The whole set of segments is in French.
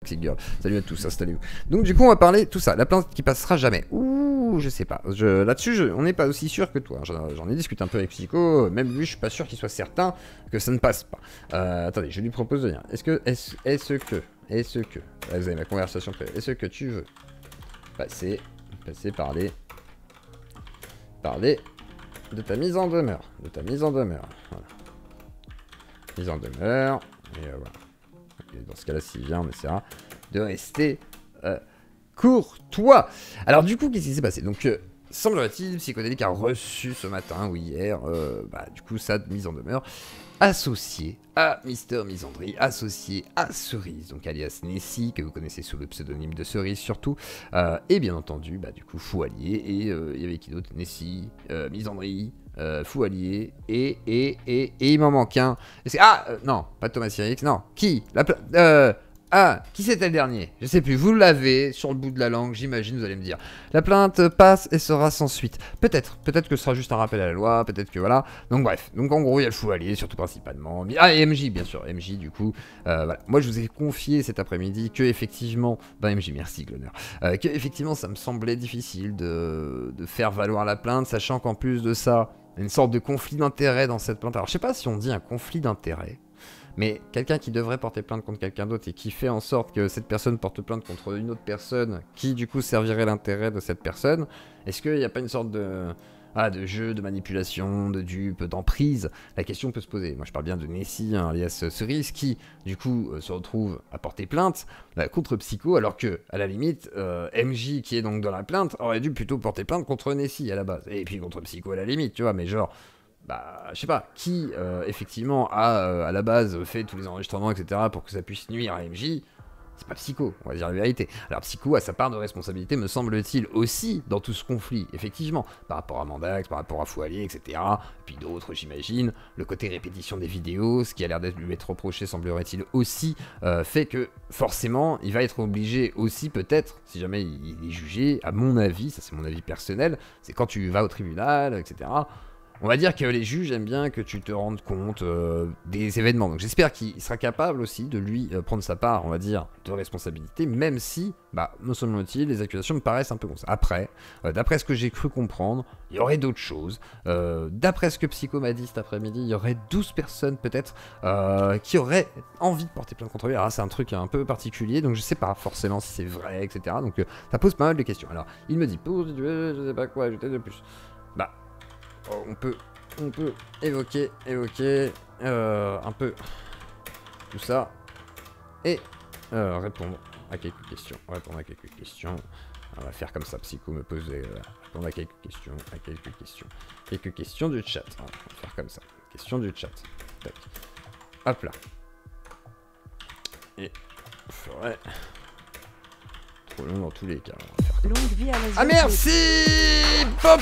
Girl. Salut à tous, installez-vous. Donc du coup on va parler tout ça, la plainte qui passera jamais. Ouh, je sais pas. Là-dessus, on n'est pas aussi sûr que toi. J'en ai discuté un peu avec Psycho, même lui je suis pas sûr qu'il soit certain que ça ne passe pas. Attendez, je lui propose de venir. Est-ce que, là, vous avez ma conversation prévue. Est-ce que tu veux passer parler de ta mise en demeure, voilà. Mise en demeure, et voilà. Et dans ce cas-là, s'il vient, on essaiera de rester courtois. Alors du coup, qu'est-ce qui s'est passé? Donc, semblerait-il, Psychodélique a reçu ce matin ou hier, du coup, sa mise en demeure associée à Mister Misandry, associé à Cerise, donc alias Nessie, que vous connaissez sous le pseudonyme de Cerise surtout, et bien entendu, du coup, Fouallier, et il y avait qui d'autre? Nessie, Misandry, Fouallier, et il m'en manque un. Non, pas Thomas Sirix, non, qui? Qui c'était le dernier? Je sais plus, vous l'avez sur le bout de la langue, j'imagine, vous allez me dire. La plainte passe et sera sans suite. Peut-être que ce sera juste un rappel à la loi, peut-être que voilà. Donc bref, donc en gros, il y a le Fouallier, surtout principalement. Et MJ, bien sûr, MJ, du coup. Voilà. Moi, je vous ai confié cet après-midi que, effectivement, MJ, merci, Glonner, que, effectivement, ça me semblait difficile de faire valoir la plainte, sachant qu'en plus de ça, il y a une sorte de conflit d'intérêt dans cette plainte. Alors, je sais pas si on dit un conflit d'intérêt. Mais quelqu'un qui devrait porter plainte contre quelqu'un d'autre et qui fait en sorte que cette personne porte plainte contre une autre personne qui du coup servirait l'intérêt de cette personne, est-ce qu'il n'y a pas une sorte de jeu, de manipulation, de dupe, d'emprise? La question peut se poser. Moi je parle bien de Nessie, alias Cerise, qui du coup se retrouve à porter plainte contre Psycho, alors que à la limite, MJ qui est donc dans la plainte aurait dû plutôt porter plainte contre Nessie à la base. Et puis contre Psycho à la limite, tu vois, mais genre... je sais pas, qui effectivement a à la base fait tous les enregistrements, etc. pour que ça puisse nuire à MJ, c'est pas Psycho, on va dire la vérité. Alors Psycho a sa part de responsabilité, me semble-t-il, aussi dans tout ce conflit, effectivement, par rapport à Mandax, par rapport à Fouallier, etc. Puis d'autres, j'imagine, le côté répétition des vidéos, ce qui a l'air d'être lui être reproché, semblerait-il aussi, fait que forcément, il va être obligé aussi, peut-être, si jamais il est jugé, à mon avis, ça c'est mon avis personnel, c'est quand tu vas au tribunal, etc., on va dire que les juges aiment bien que tu te rendes compte des événements. Donc j'espère qu'il sera capable aussi de lui prendre sa part, on va dire, de responsabilité, même si, me semble-t-il, les accusations me paraissent un peu comme ça. Après, d'après ce que j'ai cru comprendre, il y aurait d'autres choses. D'après ce que Psycho m'a dit cet après-midi, il y aurait 12 personnes peut-être qui auraient envie de porter plainte contre lui. Alors là, c'est un truc un peu particulier, donc je sais pas forcément si c'est vrai, etc. Donc ça pose pas mal de questions. Alors, il me dit, je sais pas quoi ajouter de plus. On peut évoquer un peu tout ça et répondre à quelques questions. On va faire comme ça, Psycho me pose répondre à quelques questions. Quelques questions du chat. On va faire comme ça. Questions du chat. Tac. Hop là. Et on ferait trop long dans tous les cas. Longue vie à la Ah merci. Là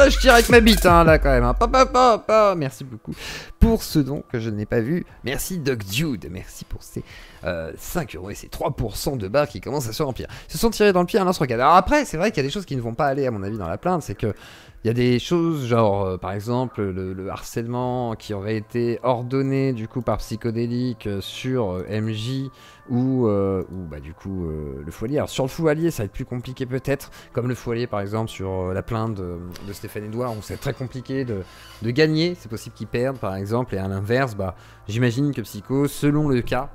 je tire avec ma bite là quand même. Merci beaucoup pour ce don que je n'ai pas vu. Merci Doc Dude. Merci pour ces 5 € et ces 3% de barres qui commencent à se remplir. Ils se sont tirés dans le pied à lance-roquette. Alors après c'est vrai qu'il y a des choses qui ne vont pas aller à mon avis dans la plainte. C'est que il y a des choses genre par exemple le harcèlement qui aurait été ordonné du coup par Psychodélique sur MJ ou du coup le Fouallier. Alors sur le Fouallier ça va être plus compliqué peut-être, comme le Fouallier par exemple sur la plainte de Stéphane Edouard où c'est très compliqué de gagner, c'est possible qu'il perde par exemple, et à l'inverse j'imagine que Psycho selon le cas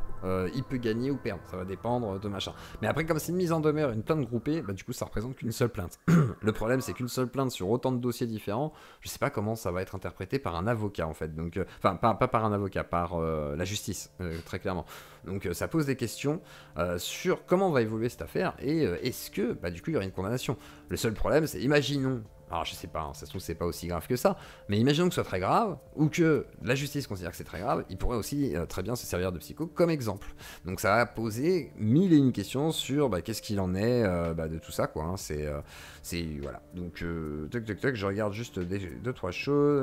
il peut gagner ou perdre, ça va dépendre de machin. Mais après comme c'est une mise en demeure, une plainte groupée, du coup ça représente qu'une seule plainte. Le problème c'est qu'une seule plainte sur autant de dossiers différents, je sais pas comment ça va être interprété par un avocat en fait, donc pas par un avocat, par la justice très clairement. Donc ça pose des questions sur comment va évoluer cette affaire et est-ce que du coup il y aura une condamnation. Le seul problème c'est, imaginons, alors je sais pas, ça se trouve c'est pas aussi grave que ça, mais imaginons que ce soit très grave, ou que la justice considère que c'est très grave, il pourrait aussi très bien se servir de Psycho comme exemple. Donc ça va poser mille et une questions sur qu'est-ce qu'il en est de tout ça quoi, hein. C'est voilà, donc toc, je regarde juste 2-3 choses.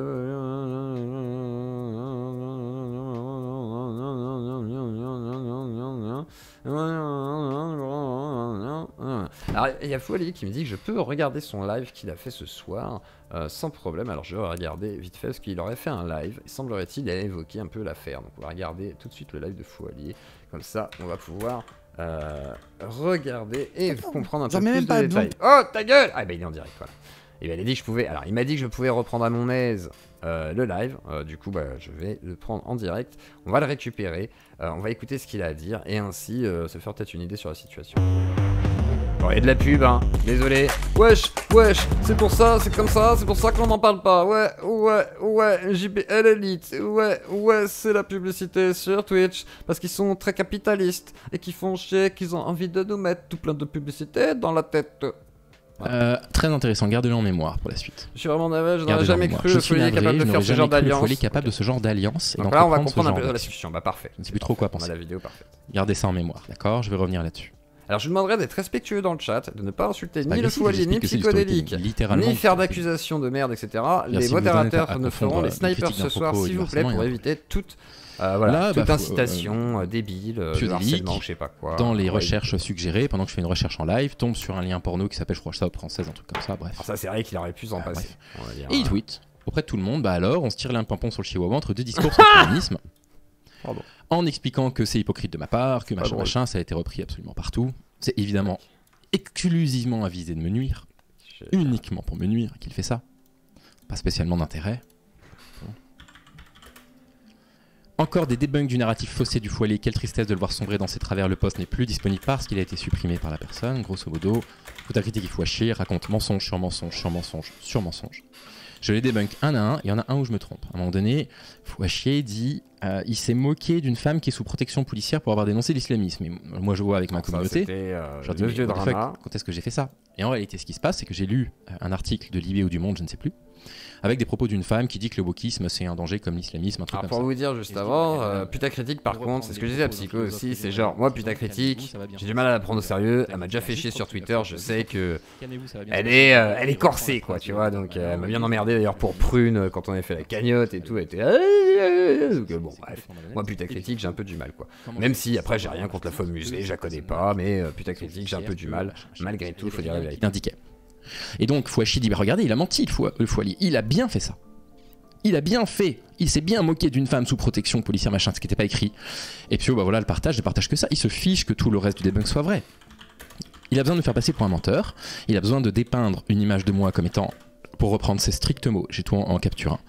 Alors, il y a Fouali qui me dit que je peux regarder son live qu'il a fait ce soir sans problème. Alors, je vais regarder vite fait parce qu'il aurait fait un live. Il semblerait-il qu'il a évoqué un peu l'affaire. Donc, on va regarder tout de suite le live de Fouali. Comme ça, on va pouvoir regarder et comprendre un peu plus de détails. Oh, ta gueule! Ah, bah, il est en direct, voilà. Et ben, il a dit que je pouvais. Alors, il m'a dit que je pouvais reprendre à mon aise le live. Du coup, bah, je vais le prendre en direct. On va le récupérer. On va écouter ce qu'il a à dire et ainsi se faire peut-être une idée sur la situation. Bon, il y a de la pub, hein. Désolé. Wesh, c'est pour ça, c'est comme ça, c'est pour ça qu'on n'en parle pas. Ouais, JBL Elite. Ouais, c'est la publicité sur Twitch. Parce qu'ils sont très capitalistes et qu'ils font chier, qu'ils ont envie de nous mettre tout plein de publicité dans la tête. Très intéressant, gardez-le en mémoire pour la suite. Je suis vraiment navré, je n'aurais jamais cru que Fouali est capable de faire ce genre d'alliance. Fouali est capable de ce genre d'alliance. Donc là, on va comprendre un peu la situation. Bah, parfait. Je ne sais plus trop quoi penser. On a la vidéo parfaite. Gardez ça en mémoire, d'accord? Je vais revenir là-dessus. Alors je vous demanderai d'être respectueux dans le chat, de ne pas insulter ni le Fouali, ni Psychodélique, ni faire d'accusations de merde, etc. Les modérateurs ne feront les snipers ce soir, s'il vous plaît, pour éviter toute incitation débile, de harcèlement, je sais pas quoi. Dans les recherches suggérées, pendant que je fais une recherche en live, tombe sur un lien porno qui s'appelle, je crois, Shop française, un truc comme ça, bref. Alors ça, c'est vrai qu'il aurait pu s'en passer. Et il tweet auprès de tout le monde, bah alors, on se tire un pimpon sur le chihuahua entre deux discours sur le féminisme. En expliquant que c'est hypocrite de ma part, que machin, ça a été repris absolument partout. C'est évidemment exclusivement avisé de me nuire, uniquement pour me nuire qu'il fait ça, pas spécialement d'intérêt. Encore des debunks du narratif faussé du Fouali, quelle tristesse de le voir sombrer dans ses travers, le post n'est plus disponible parce qu'il a été supprimé par la personne, grosso modo. Tout à critique, il faut chier, raconte mensonge sur mensonge sur mensonge sur mensonge. Je les débunk un à un, il y en a un où je me trompe. À un moment donné, Fouachier dit il s'est moqué d'une femme qui est sous protection policière pour avoir dénoncé l'islamisme. Et moi, je vois avec ma communauté. Je leur dis, quand est-ce que j'ai fait ça? Et en réalité, ce qui se passe, c'est que j'ai lu un article de Libé ou du Monde, je ne sais plus, avec des propos d'une femme qui dit que le wokisme c'est un danger comme l'islamisme, un truc comme ça. Pour vous dire juste avant, putacritique par contre, c'est ce que je disais à Psycho aussi, c'est genre, moi putacritique, j'ai du mal à la prendre au sérieux, elle m'a déjà fait chier sur Twitter, je sais que elle est corsée quoi, tu vois, donc elle m'a bien emmerdé d'ailleurs pour Prune quand on avait fait la cagnotte et tout, elle était... Donc bon bref, moi putacritique j'ai un peu du mal quoi. Même si après j'ai rien contre la femme muselée, je la connais pas, mais putacritique j'ai un peu du mal, malgré tout, il faut dire la vérité. Et donc Fouachi dit, bah regardez, il a menti le Fouali, il a bien fait ça. Il a bien fait, il s'est bien moqué d'une femme sous protection policière, machin, ce qui n'était pas écrit. Et puis bah voilà, ne partage que ça, il se fiche que tout le reste du debunk soit vrai. Il a besoin de me faire passer pour un menteur, il a besoin de dépeindre une image de moi comme étant, pour reprendre ses stricts mots, j'ai tout en capture, hein,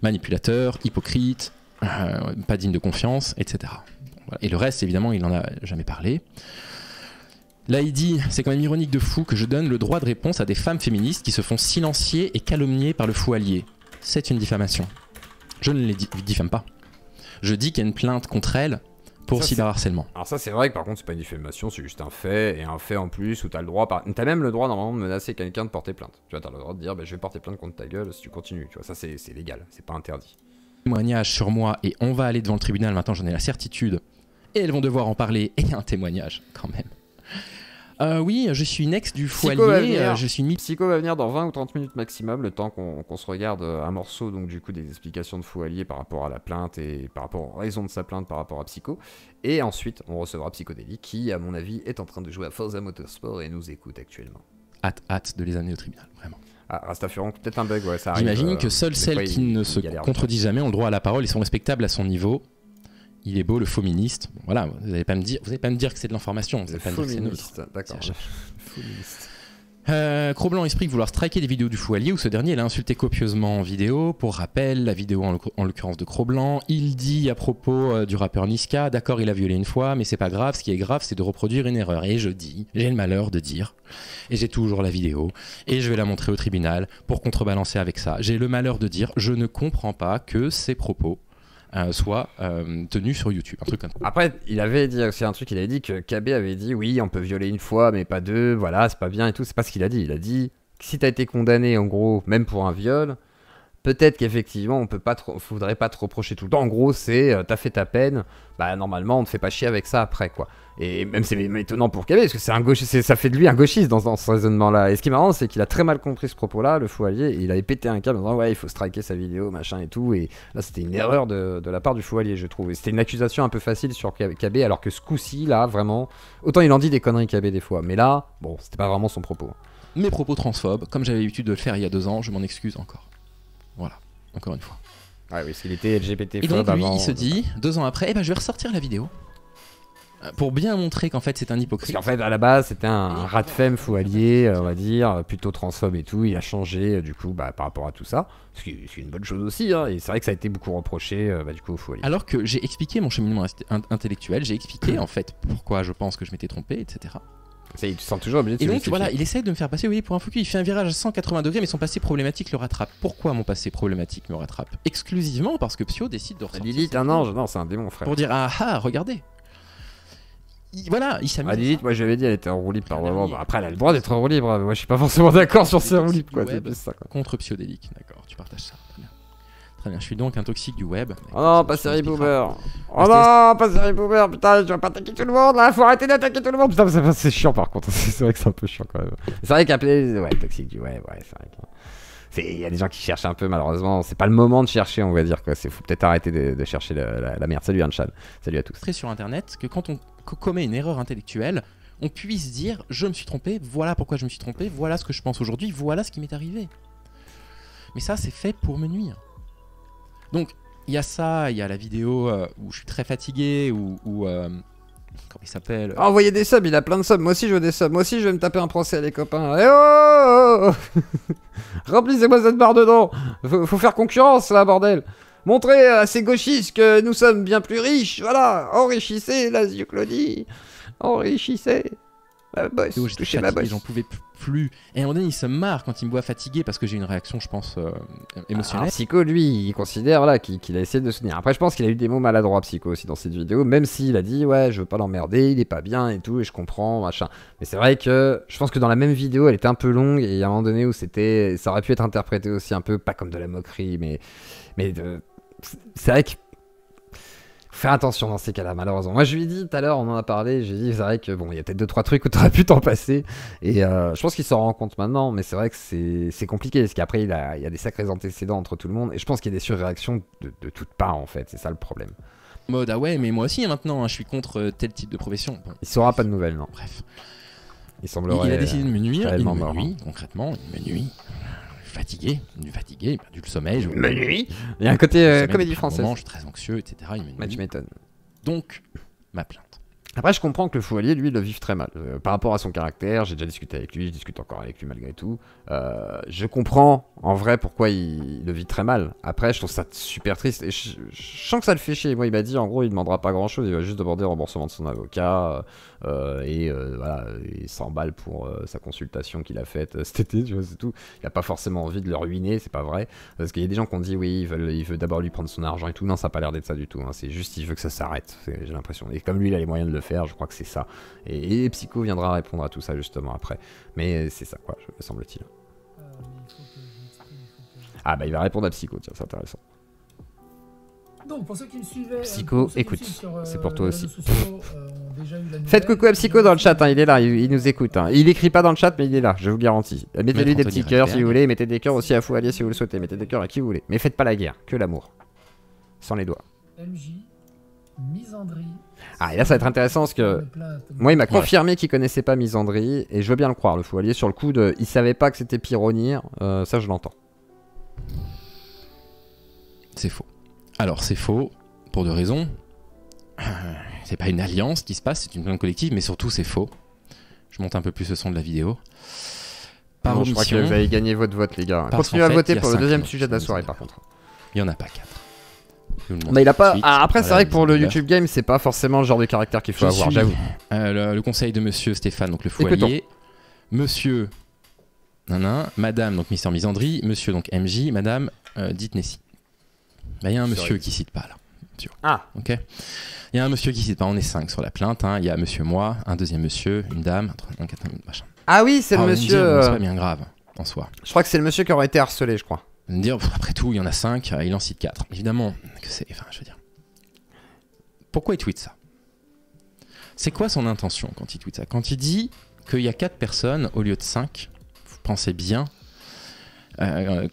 manipulateur, hypocrite, pas digne de confiance, etc. Bon, voilà. Et le reste, évidemment, il n'en a jamais parlé. Là, il dit, c'est quand même ironique de fou que je donne le droit de réponse à des femmes féministes qui se font silencier et calomnier par le Foualier. C'est une diffamation. Je ne les diffame pas. Je dis qu'il y a une plainte contre elles pour cyberharcèlement. Alors ça, c'est vrai que par contre, c'est pas une diffamation, c'est juste un fait, et un fait en plus où t'as le droit, t'as même le droit normalement de menacer quelqu'un de porter plainte. Tu vois, t'as le droit de dire, bah, je vais porter plainte contre ta gueule si tu continues. Tu vois, ça c'est légal, c'est pas interdit. Témoignage sur moi et on va aller devant le tribunal maintenant, j'en ai la certitude. Et elles vont devoir en parler et un témoignage quand même. Oui, je suis une ex du Foualier, je suis Psycho va venir dans 20 ou 30 minutes maximum, le temps qu'on se regarde un morceau, donc du coup des explications de Foualier par rapport à la plainte et par rapport aux raisons de sa plainte par rapport à Psycho. Et ensuite, on recevra Psychodélique qui, à mon avis, est en train de jouer à Forza Motorsport et nous écoute actuellement. Hâte de les amener au tribunal, vraiment. Ah, Rastafuron, peut-être un bug, ouais, ça arrive. J'imagine que seules celles qui ne se contredisent jamais ont le droit à la parole, ils sont respectables à son niveau. Il est beau, le faux ministre. Bon, voilà, vous n'allez pas me dire que c'est de l'information. Vous n'allez pas me dire que c'est neutre. D'accord. Cro-Blanc explique vouloir striker des vidéos du Foualier où ce dernier l'a insulté copieusement en vidéo. Pour rappel, la vidéo en l'occurrence de Cro-Blanc, il dit à propos du rappeur Niska, d'accord, il a violé une fois, mais c'est pas grave. Ce qui est grave, c'est de reproduire une erreur. Et je dis, j'ai le malheur de dire, et j'ai toujours la vidéo, et je vais la montrer au tribunal pour contrebalancer avec ça. J'ai le malheur de dire, je ne comprends pas que ces propos soit tenu sur YouTube, un truc comme ça. Après, il avait dit aussi un truc, il avait dit que KB avait dit oui, on peut violer une fois, mais pas deux, voilà, c'est pas bien et tout. C'est pas ce qu'il a dit. Il a dit que si t'as été condamné, en gros, même pour un viol, peut-être qu'effectivement, faudrait pas te reprocher tout le temps. En gros, c'est t'as fait ta peine, bah normalement, on te fait pas chier avec ça après, quoi. Et même c'est étonnant pour KB, parce que c'est un gauchiste, ça fait de lui un gauchiste dans ce raisonnement-là. Et ce qui est marrant, c'est qu'il a très mal compris ce propos-là, le fou allié, et il avait pété un câble en disant ouais, il faut striker sa vidéo, machin et tout. Et là, c'était une erreur de la part du fou allié, je trouve. Et c'était une accusation un peu facile sur KB, alors que ce coup-ci, là, vraiment, autant il en dit des conneries KB des fois, mais là, bon, c'était pas vraiment son propos. Mes propos transphobes, comme j'avais l'habitude de le faire il y a 2 ans, je m'en excuse encore. Voilà, encore une fois. Ouais, oui, parce qu'il était LGBT et donc lui, il se dit, 2 ans après, eh ben, je vais ressortir la vidéo. Pour bien montrer qu'en fait c'est un hypocrite. Parce qu'en fait à la base c'était un rat de femme fou allié, on va dire, plutôt transphobe et tout, il a changé du coup par rapport à tout ça, ce qui est une bonne chose aussi, hein, et c'est vrai que ça a été beaucoup reproché du coup au fou allié. Alors que j'ai expliqué mon cheminement intellectuel, j'ai expliqué en fait pourquoi je pense que je m'étais trompé, etc. Tu te sens toujours obligé de se justifier. Et donc voilà, il essaie de me faire passer pour un fou cul, il fait un virage à 180 degrés mais son passé problématique le rattrape. Pourquoi mon passé problématique me rattrape? Exclusivement parce que Psyo décide de ressortir. Lilith un ange, non c'est un démon frère. Pour dire ah regardez. Voilà, il s'amuse. Lilith, moi j'avais dit, elle était en roue libre par moment. Après, elle a le droit d'être en roue libre. Moi je suis pas forcément d'accord sur ces roues libres, quoi. C'est plus ça, quoi. Contre Psyodélique, d'accord, tu partages ça. Très bien. Très bien, je suis donc un toxique du web. Oh non, pas série boomer. Oh non, pas série boomer. Putain, je dois pas attaquer tout le monde là. Faut arrêter d'attaquer tout le monde. Putain, c'est chiant par contre. C'est vrai que c'est un peu chiant quand même. C'est vrai qu'appeler. Ouais, toxique du web, ouais, c'est vrai que. Il y a des gens qui cherchent un peu, malheureusement. C'est pas le moment de chercher, on va dire. Faut peut-être arrêter de chercher la merde. Salut Anchan. Salut à tous. Très sur internet que quand on commet une erreur intellectuelle, on puisse dire je me suis trompé, voilà pourquoi je me suis trompé, voilà ce que je pense aujourd'hui, voilà ce qui m'est arrivé. Mais ça, c'est fait pour me nuire. Donc, il y a ça, il y a la vidéo où je suis très fatigué, comment il s'appelle envoyez des subs, il a plein de subs. Moi aussi je veux des subs. Moi aussi je vais me taper un procès, les copains. Eh oh, remplissez-moi cette barre dedans. Faut faire concurrence là, bordel. Montrez à ces gauchistes que nous sommes bien plus riches. Voilà, enrichissez la Claudie. Enrichissez. Ma boss, touchez ma boss. J'en pouvais plus. Et à un moment donné, il se marre quand il me voit fatigué parce que j'ai une réaction, je pense, émotionnelle. Alors, Psycho, lui, il considère là qu'il a essayé de soutenir. Après, je pense qu'il a eu des mots maladroits, Psycho, aussi dans cette vidéo. Même s'il a dit, ouais, je veux pas l'emmerder, il est pas bien et tout, et je comprends, machin. Mais c'est vrai que je pense que dans la même vidéo, elle était un peu longue, et il y a un moment donné où ça aurait pu être interprété aussi un peu, pas comme de la moquerie, mais c'est vrai que. Faire attention dans ces cas-là, malheureusement. Moi, je lui ai dit tout à l'heure, on en a parlé, j'ai dit, c'est vrai que bon, il y a peut-être 2-3 trucs où t'aurais pu t'en passer. Et je pense qu'il s'en rend compte maintenant, mais c'est vrai que c'est compliqué, parce qu'après, il y a des sacrés antécédents entre tout le monde, et je pense qu'il y a des surréactions de toutes parts, en fait, c'est ça le problème. Mode, ah ouais, mais moi aussi, maintenant, je suis contre tel type de profession. Bon. Il saura pas de nouvelles, non. Bref. Il a décidé de me nuire, il me mort, nuit, concrètement, il me nuit. Fatigué, perdu le sommeil. Il y a un côté comédie française. Je suis très anxieux, etc. Tu m'étonnes. Donc, ma plainte. Après, je comprends que le fou allié, lui, le vive très mal. Par rapport à son caractère, j'ai déjà discuté avec lui, je discute encore avec lui malgré tout. Je comprends, en vrai, pourquoi il le vit très mal. Après, je trouve ça super triste. Et je sens que ça le fait chier. Moi, il m'a dit, en gros, il demandera pas grand-chose. Il va juste demander le remboursement de son avocat. Voilà, et 100 balles pour sa consultation qu'il a faite cet été, tu vois, c'est tout. Il a pas forcément envie de le ruiner, c'est pas vrai. Parce qu'il y a des gens qui ont dit, oui, il veut d'abord lui prendre son argent et tout. Non, ça a pas l'air d'être ça du tout. Hein. C'est juste, il veut que ça s'arrête. J'ai l'impression. Et comme lui, il a les moyens de le faire, je crois que c'est ça. Et Psycho viendra répondre à tout ça justement après. Mais c'est ça, quoi, me semble-t-il. Ah bah il va répondre à Psycho, tiens, c'est intéressant. Donc pour ceux qui me suivaient, Psycho, écoute, c'est pour toi aussi. Faites coucou à Psycho dans le chat, hein, il est là, il nous écoute. Hein. Il écrit pas dans le chat, mais il est là, je vous garantis. Mettez-lui des petits cœurs si vous voulez, mettez des cœurs aussi à Fou Allié si vous le souhaitez, mettez des cœurs à qui vous voulez. Mais faites pas la guerre, que l'amour. Sans les doigts. MJ, misandrie. Ah, et là ça va être intéressant parce que moi il m'a confirmé qu'il connaissait pas misandrie, et je veux bien le croire, le Fou Allié, sur le coup de il savait pas que c'était Pyronir, ça je l'entends. C'est faux. Alors c'est faux pour 2 raisons. C'est pas une alliance qui se passe, c'est une plainte collective, mais surtout c'est faux. Je monte un peu plus le son de la vidéo. Par omission, je crois que vous avez gagné votre vote, les gars. Continuez à voter pour le deuxième sujet de la soirée, par contre. Il y en a pas 4. Mais il a pas. Ah, après, c'est vrai que pour le YouTube Game, c'est pas forcément le genre de caractère qu'il faut avoir, j'avoue. Le conseil de monsieur Stéphane, donc le Fou Allié. Monsieur. Madame, donc Mister Misandrie. Monsieur, donc MJ. Madame, dite Nessie. Il y a un monsieur qui cite pas là. Ah. Ok. Il y a un monsieur qui cite pas. On est 5 sur la plainte. Il y a monsieur moi, un deuxième monsieur, une dame, un quatrième machin. Ah oui, c'est le monsieur. C'est pas bien grave en soi. Je crois que c'est le monsieur qui aurait été harcelé, je crois. Me dire, après tout, il y en a 5, il en cite 4. Évidemment, que c'est. Enfin, je veux dire. Pourquoi il tweet ça? C'est quoi son intention quand il tweet ça? Quand il dit qu'il y a 4 personnes au lieu de 5, vous pensez bien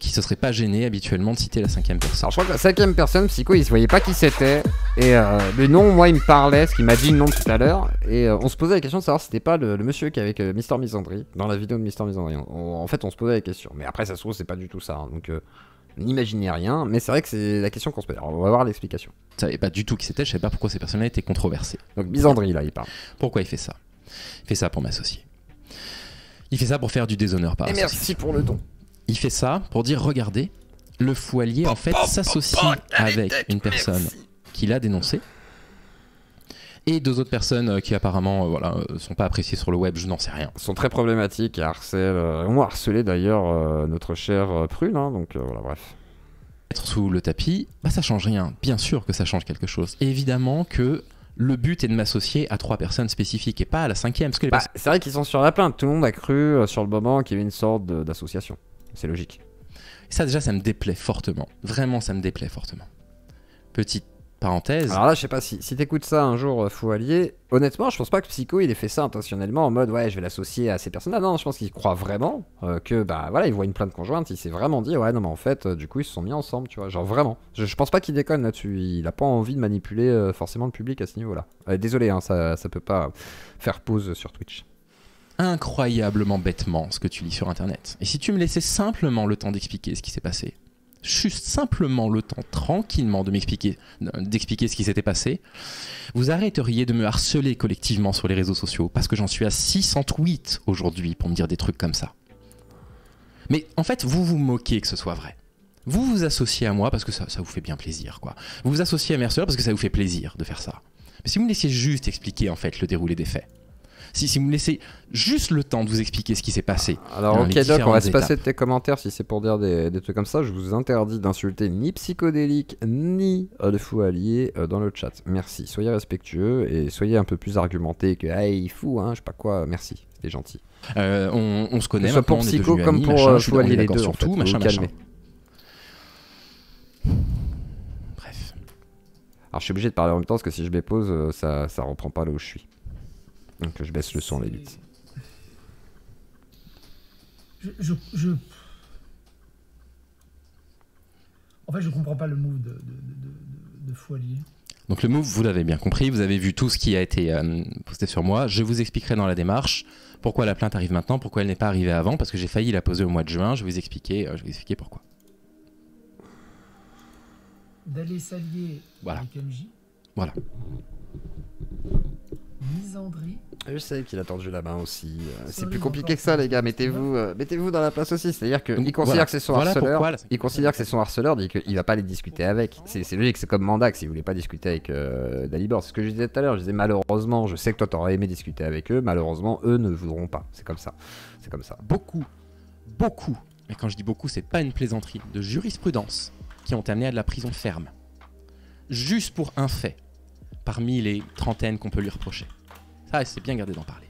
qui se serait pas gêné habituellement de citer la 5e personne. Alors je crois que la 5e personne, Psycho, il se voyait pas qui c'était. Et le nom, moi, il me parlait, ce qu'il m'a dit le nom tout à l'heure. Et on se posait la question de savoir si c'était pas le monsieur qui est avec Mister Misandry, dans la vidéo de Mister Misandry. En fait, on se posait la question. Mais après, ça se trouve, c'est pas du tout ça. Hein. Donc, n'imaginez rien. Mais c'est vrai que c'est la question qu'on se pose. Alors, on va voir l'explication. Je savais pas du tout qui c'était, je savais pas pourquoi ces personnes-là étaient controversées. Donc, Misandry, là, il parle. Pourquoi il fait ça? Il fait ça pour m'associer. Il fait ça pour faire du déshonneur par association. Merci pour le don. Il fait ça pour dire, regardez, le Foualier en fait s'associe avec une personne qui l'a dénoncé et 2 autres personnes qui apparemment sont pas appréciées sur le web, je n'en sais rien. Ils sont très problématiques et harcèlent, ont harcelé d'ailleurs notre cher Prune, hein, donc voilà, bref. Être sous le tapis, bah ça change rien, bien sûr que ça change quelque chose. Et évidemment que le but est de m'associer à 3 personnes spécifiques et pas à la 5e. Parce que c'est vrai qu'ils sont sur la plainte, tout le monde a cru sur le moment qu'il y avait une sorte d'association. C'est logique. Ça déjà, ça me déplaît fortement. Vraiment, ça me déplaît fortement. Petite parenthèse. Alors là, je sais pas si t'écoutes ça un jour, Foualier. Honnêtement, je pense pas que Psycho il ait fait ça intentionnellement en mode ouais, je vais l'associer à ces personnes-là. Non, je pense qu'il croit vraiment que bah voilà, il voit une plainte conjointe. Il s'est vraiment dit ouais, non, mais en fait, du coup, ils se sont mis ensemble, tu vois. Genre vraiment. Je pense pas qu'il déconne là-dessus. Il a pas envie de manipuler forcément le public à ce niveau-là. Désolé, hein, ça peut pas faire pause sur Twitch. Incroyablement bêtement ce que tu lis sur internet. Et si tu me laissais simplement le temps d'expliquer ce qui s'est passé, juste simplement le temps tranquillement d'expliquer ce qui s'était passé, vous arrêteriez de me harceler collectivement sur les réseaux sociaux parce que j'en suis à 600 tweets aujourd'hui pour me dire des trucs comme ça. Mais en fait, vous vous moquez que ce soit vrai. Vous vous associez à moi parce que ça vous fait bien plaisir, quoi. Vous vous associez à mes harceleurs parce que ça vous fait plaisir de faire ça. Mais si vous me laissiez juste expliquer en fait le déroulé des faits, si vous me laissez juste le temps de vous expliquer ce qui s'est passé. Alors ok Doc, on va se passer de tes commentaires si c'est pour dire des trucs comme ça. Je vous interdis d'insulter ni Psychodélique ni le Foualier dans le chat. Merci, soyez respectueux et soyez un peu plus argumenté que hey, il fou, hein, je sais pas quoi, merci, c'était gentil. On se connaît que ce soit maintenant, pour Psycho comme pour Foualier les deux, surtout, en fait, machin. Bref. Alors je suis obligé de parler en même temps parce que si je m'épose, ça reprend pas là où je suis. Donc je baisse le son, les luttes. En fait, je comprends pas le move de Foualier. Donc le move, vous l'avez bien compris, vous avez vu tout ce qui a été posté sur moi. Je vous expliquerai dans la démarche pourquoi la plainte arrive maintenant, pourquoi elle n'est pas arrivée avant, parce que j'ai failli la poser au mois de juin. Je vais vous expliquer pourquoi. D'aller s'allier avec MJ. Voilà. Misandry. Je sais qu'il a tendu la main aussi. C'est plus compliqué que ça, les gars. Mettez-vous dans la place aussi. C'est-à-dire qu'il considère que c'est son harceleur. Il considère que c'est son harceleur, dit qu'il va pas les discuter avec. C'est logique, c'est comme Mandax. Il voulait pas discuter avec Dalibor. C'est ce que je disais tout à l'heure. Je disais malheureusement, je sais que toi t'aurais aimé discuter avec eux. Malheureusement, eux ne voudront pas. C'est comme ça. C'est comme ça. Beaucoup. Mais quand je dis beaucoup, c'est pas une plaisanterie. De jurisprudence qui ont amené à de la prison ferme. Juste pour un fait. Parmi les trentaines qu'on peut lui reprocher. Ça, c'est bien gardé d'en parler.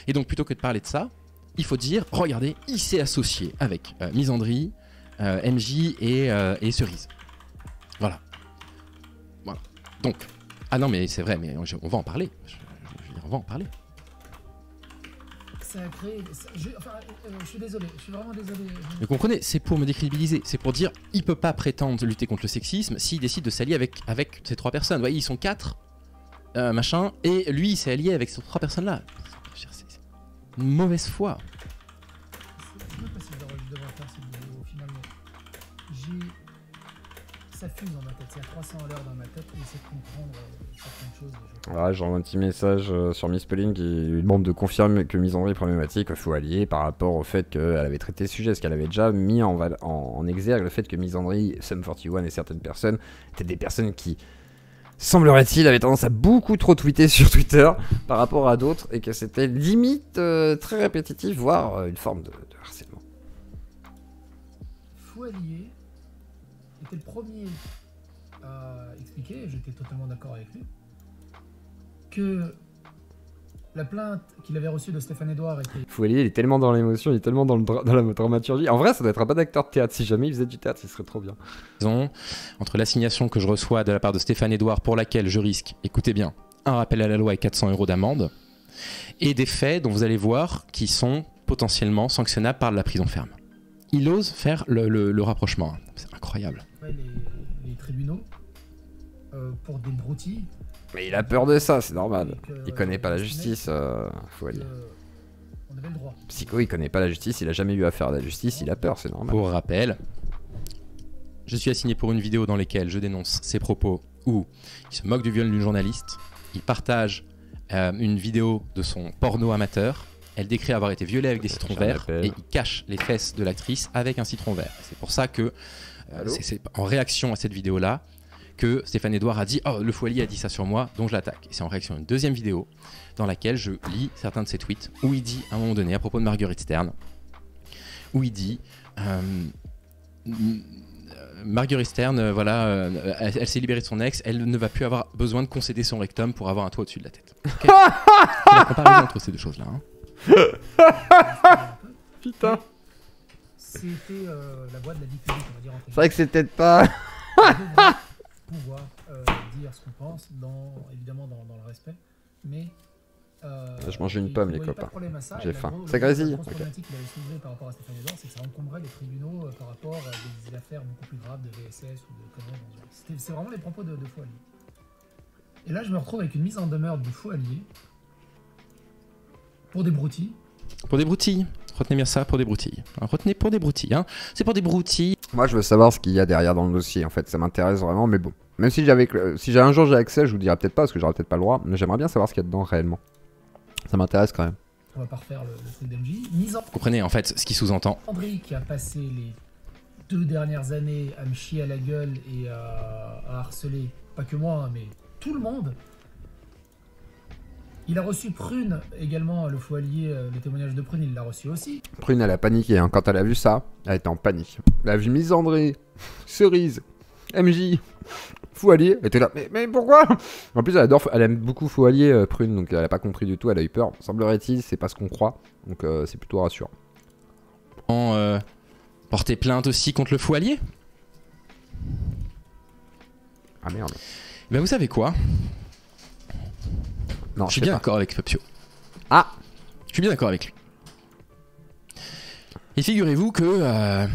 Et donc, plutôt que de parler de ça, il faut dire, regardez, il s'est associé avec Misandry, MJ et Cerise. Voilà. Donc, ah non, mais c'est vrai, mais on va en parler. On va en parler. Ça a créé... je suis désolé, je suis vraiment désolé. Vous comprenez, c'est pour me décrédibiliser. C'est pour dire, il peut pas prétendre lutter contre le sexisme s'il décide de s'allier avec ces 3 personnes. Vous voyez, ils sont 4. Machin, et lui il s'est allié avec ces 3 personnes là. C'est une mauvaise foi. Je sais même pas si je devrais faire cette vidéo finalement. Ça fuse dans ma tête, c'est à 300 à l'heure dans ma tête et essayer de comprendre certaines choses. Ouais, j'envoie un petit message sur Miss Pauline qui lui demande de confirmer que Misandry est problématique au Foualier par rapport au fait qu'elle avait traité le sujet, parce qu'elle avait déjà mis en exergue le fait que Misandry, Sum 41 et certaines personnes étaient des personnes qui, semblerait-il, avait tendance à beaucoup trop tweeter sur Twitter par rapport à d'autres et que c'était limite très répétitif, voire une forme de harcèlement. Foualier était le premier à expliquer, et j'étais totalement d'accord avec lui, que la plainte qu'il avait reçue de Stéphane Edouard était... Foualier, il est tellement dans l'émotion, il est tellement dans, dans la dramaturgie. En vrai, ça doit être un bon acteur de théâtre. Si jamais il faisait du théâtre, il serait trop bien. Entre l'assignation que je reçois de la part de Stéphane Edouard pour laquelle je risque, écoutez bien, un rappel à la loi et 400 € d'amende, et des faits dont vous allez voir qui sont potentiellement sanctionnables par la prison ferme. Il ose faire le rapprochement. C'est incroyable. Les tribunaux pour des broutilles. Mais il a peur de ça, c'est normal. Il connaît pas la justice, Foualier. On avait le droit. Psycho, il connaît pas la justice, il a jamais eu affaire à la justice, il a peur, c'est normal. Pour rappel, je suis assigné pour une vidéo dans laquelle je dénonce ses propos où il se moque du viol d'une journaliste, il partage une vidéo de son porno amateur, elle décrit avoir été violée avec des citrons verts et il cache les fesses de l'actrice avec un citron vert. C'est pour ça que c'est en réaction à cette vidéo-là que Stéphane Edouard a dit « Oh, le Foualier a dit ça sur moi, donc je l'attaque ». Et c'est en réaction à une deuxième vidéo dans laquelle je lis certains de ses tweets où il dit à un moment donné à propos de Marguerite Stern, où il dit Marguerite Stern, voilà, elle s'est libérée de son ex, elle ne va plus avoir besoin de concéder son rectum pour avoir un toit au-dessus de la tête. Okay. C'est la comparaison entre ces deux choses-là. Putain. C'était la voie de la vie publique, on va dire. C'est vrai que c'est peut-être pas... On devrait pouvoir dire ce qu'on pense, évidemment dans le respect, mais... je mange une pomme, les copains. J'ai faim. C'est grésille. grésille. La grosse problématique qu'il avait soulevée par rapport à Stéphane Edouard, c'est que ça encombrait les tribunaux par rapport à des affaires beaucoup plus graves de VSS ou de conneries. C'est vraiment les propos de Foualier. Et là, je me retrouve avec une mise en demeure de Foualier pour des broutilles. Pour des broutilles. Retenez bien ça, pour des broutilles. Retenez pour des broutilles. Hein. C'est pour des broutilles. Moi, je veux savoir ce qu'il y a derrière dans le dossier. En fait, ça m'intéresse vraiment, mais bon. Même si j'ai un jour j'ai accès, je vous dirai peut-être pas parce que j'aurai peut-être pas le droit, mais j'aimerais bien savoir ce qu'il y a dedans réellement. Ça m'intéresse quand même. On va pas refaire le truc d'MJ. Vous comprenez en fait ce qui sous-entend. André qui a passé les 2 dernières années à me chier à la gueule et à harceler, pas que moi, hein, mais tout le monde. Il a reçu Prune également, le Foualier, le témoignage de Prune, il l'a reçu aussi. Prune, elle a paniqué, hein. Quand elle a vu ça, elle était en panique. Elle a vu Misandré, Cerise, MJ, Foualier, elle était là, mais pourquoi? En plus, elle aime beaucoup Foualier, Prune, donc elle a pas compris du tout, elle a eu peur. Semblerait-il, c'est pas ce qu'on croit, donc c'est plutôt rassurant. Porter plainte aussi contre le Foualier? Ah merde. Ben vous savez quoi? Non, je suis bien d'accord avec Fabio. Ah! Je suis bien d'accord avec lui. Et figurez-vous que,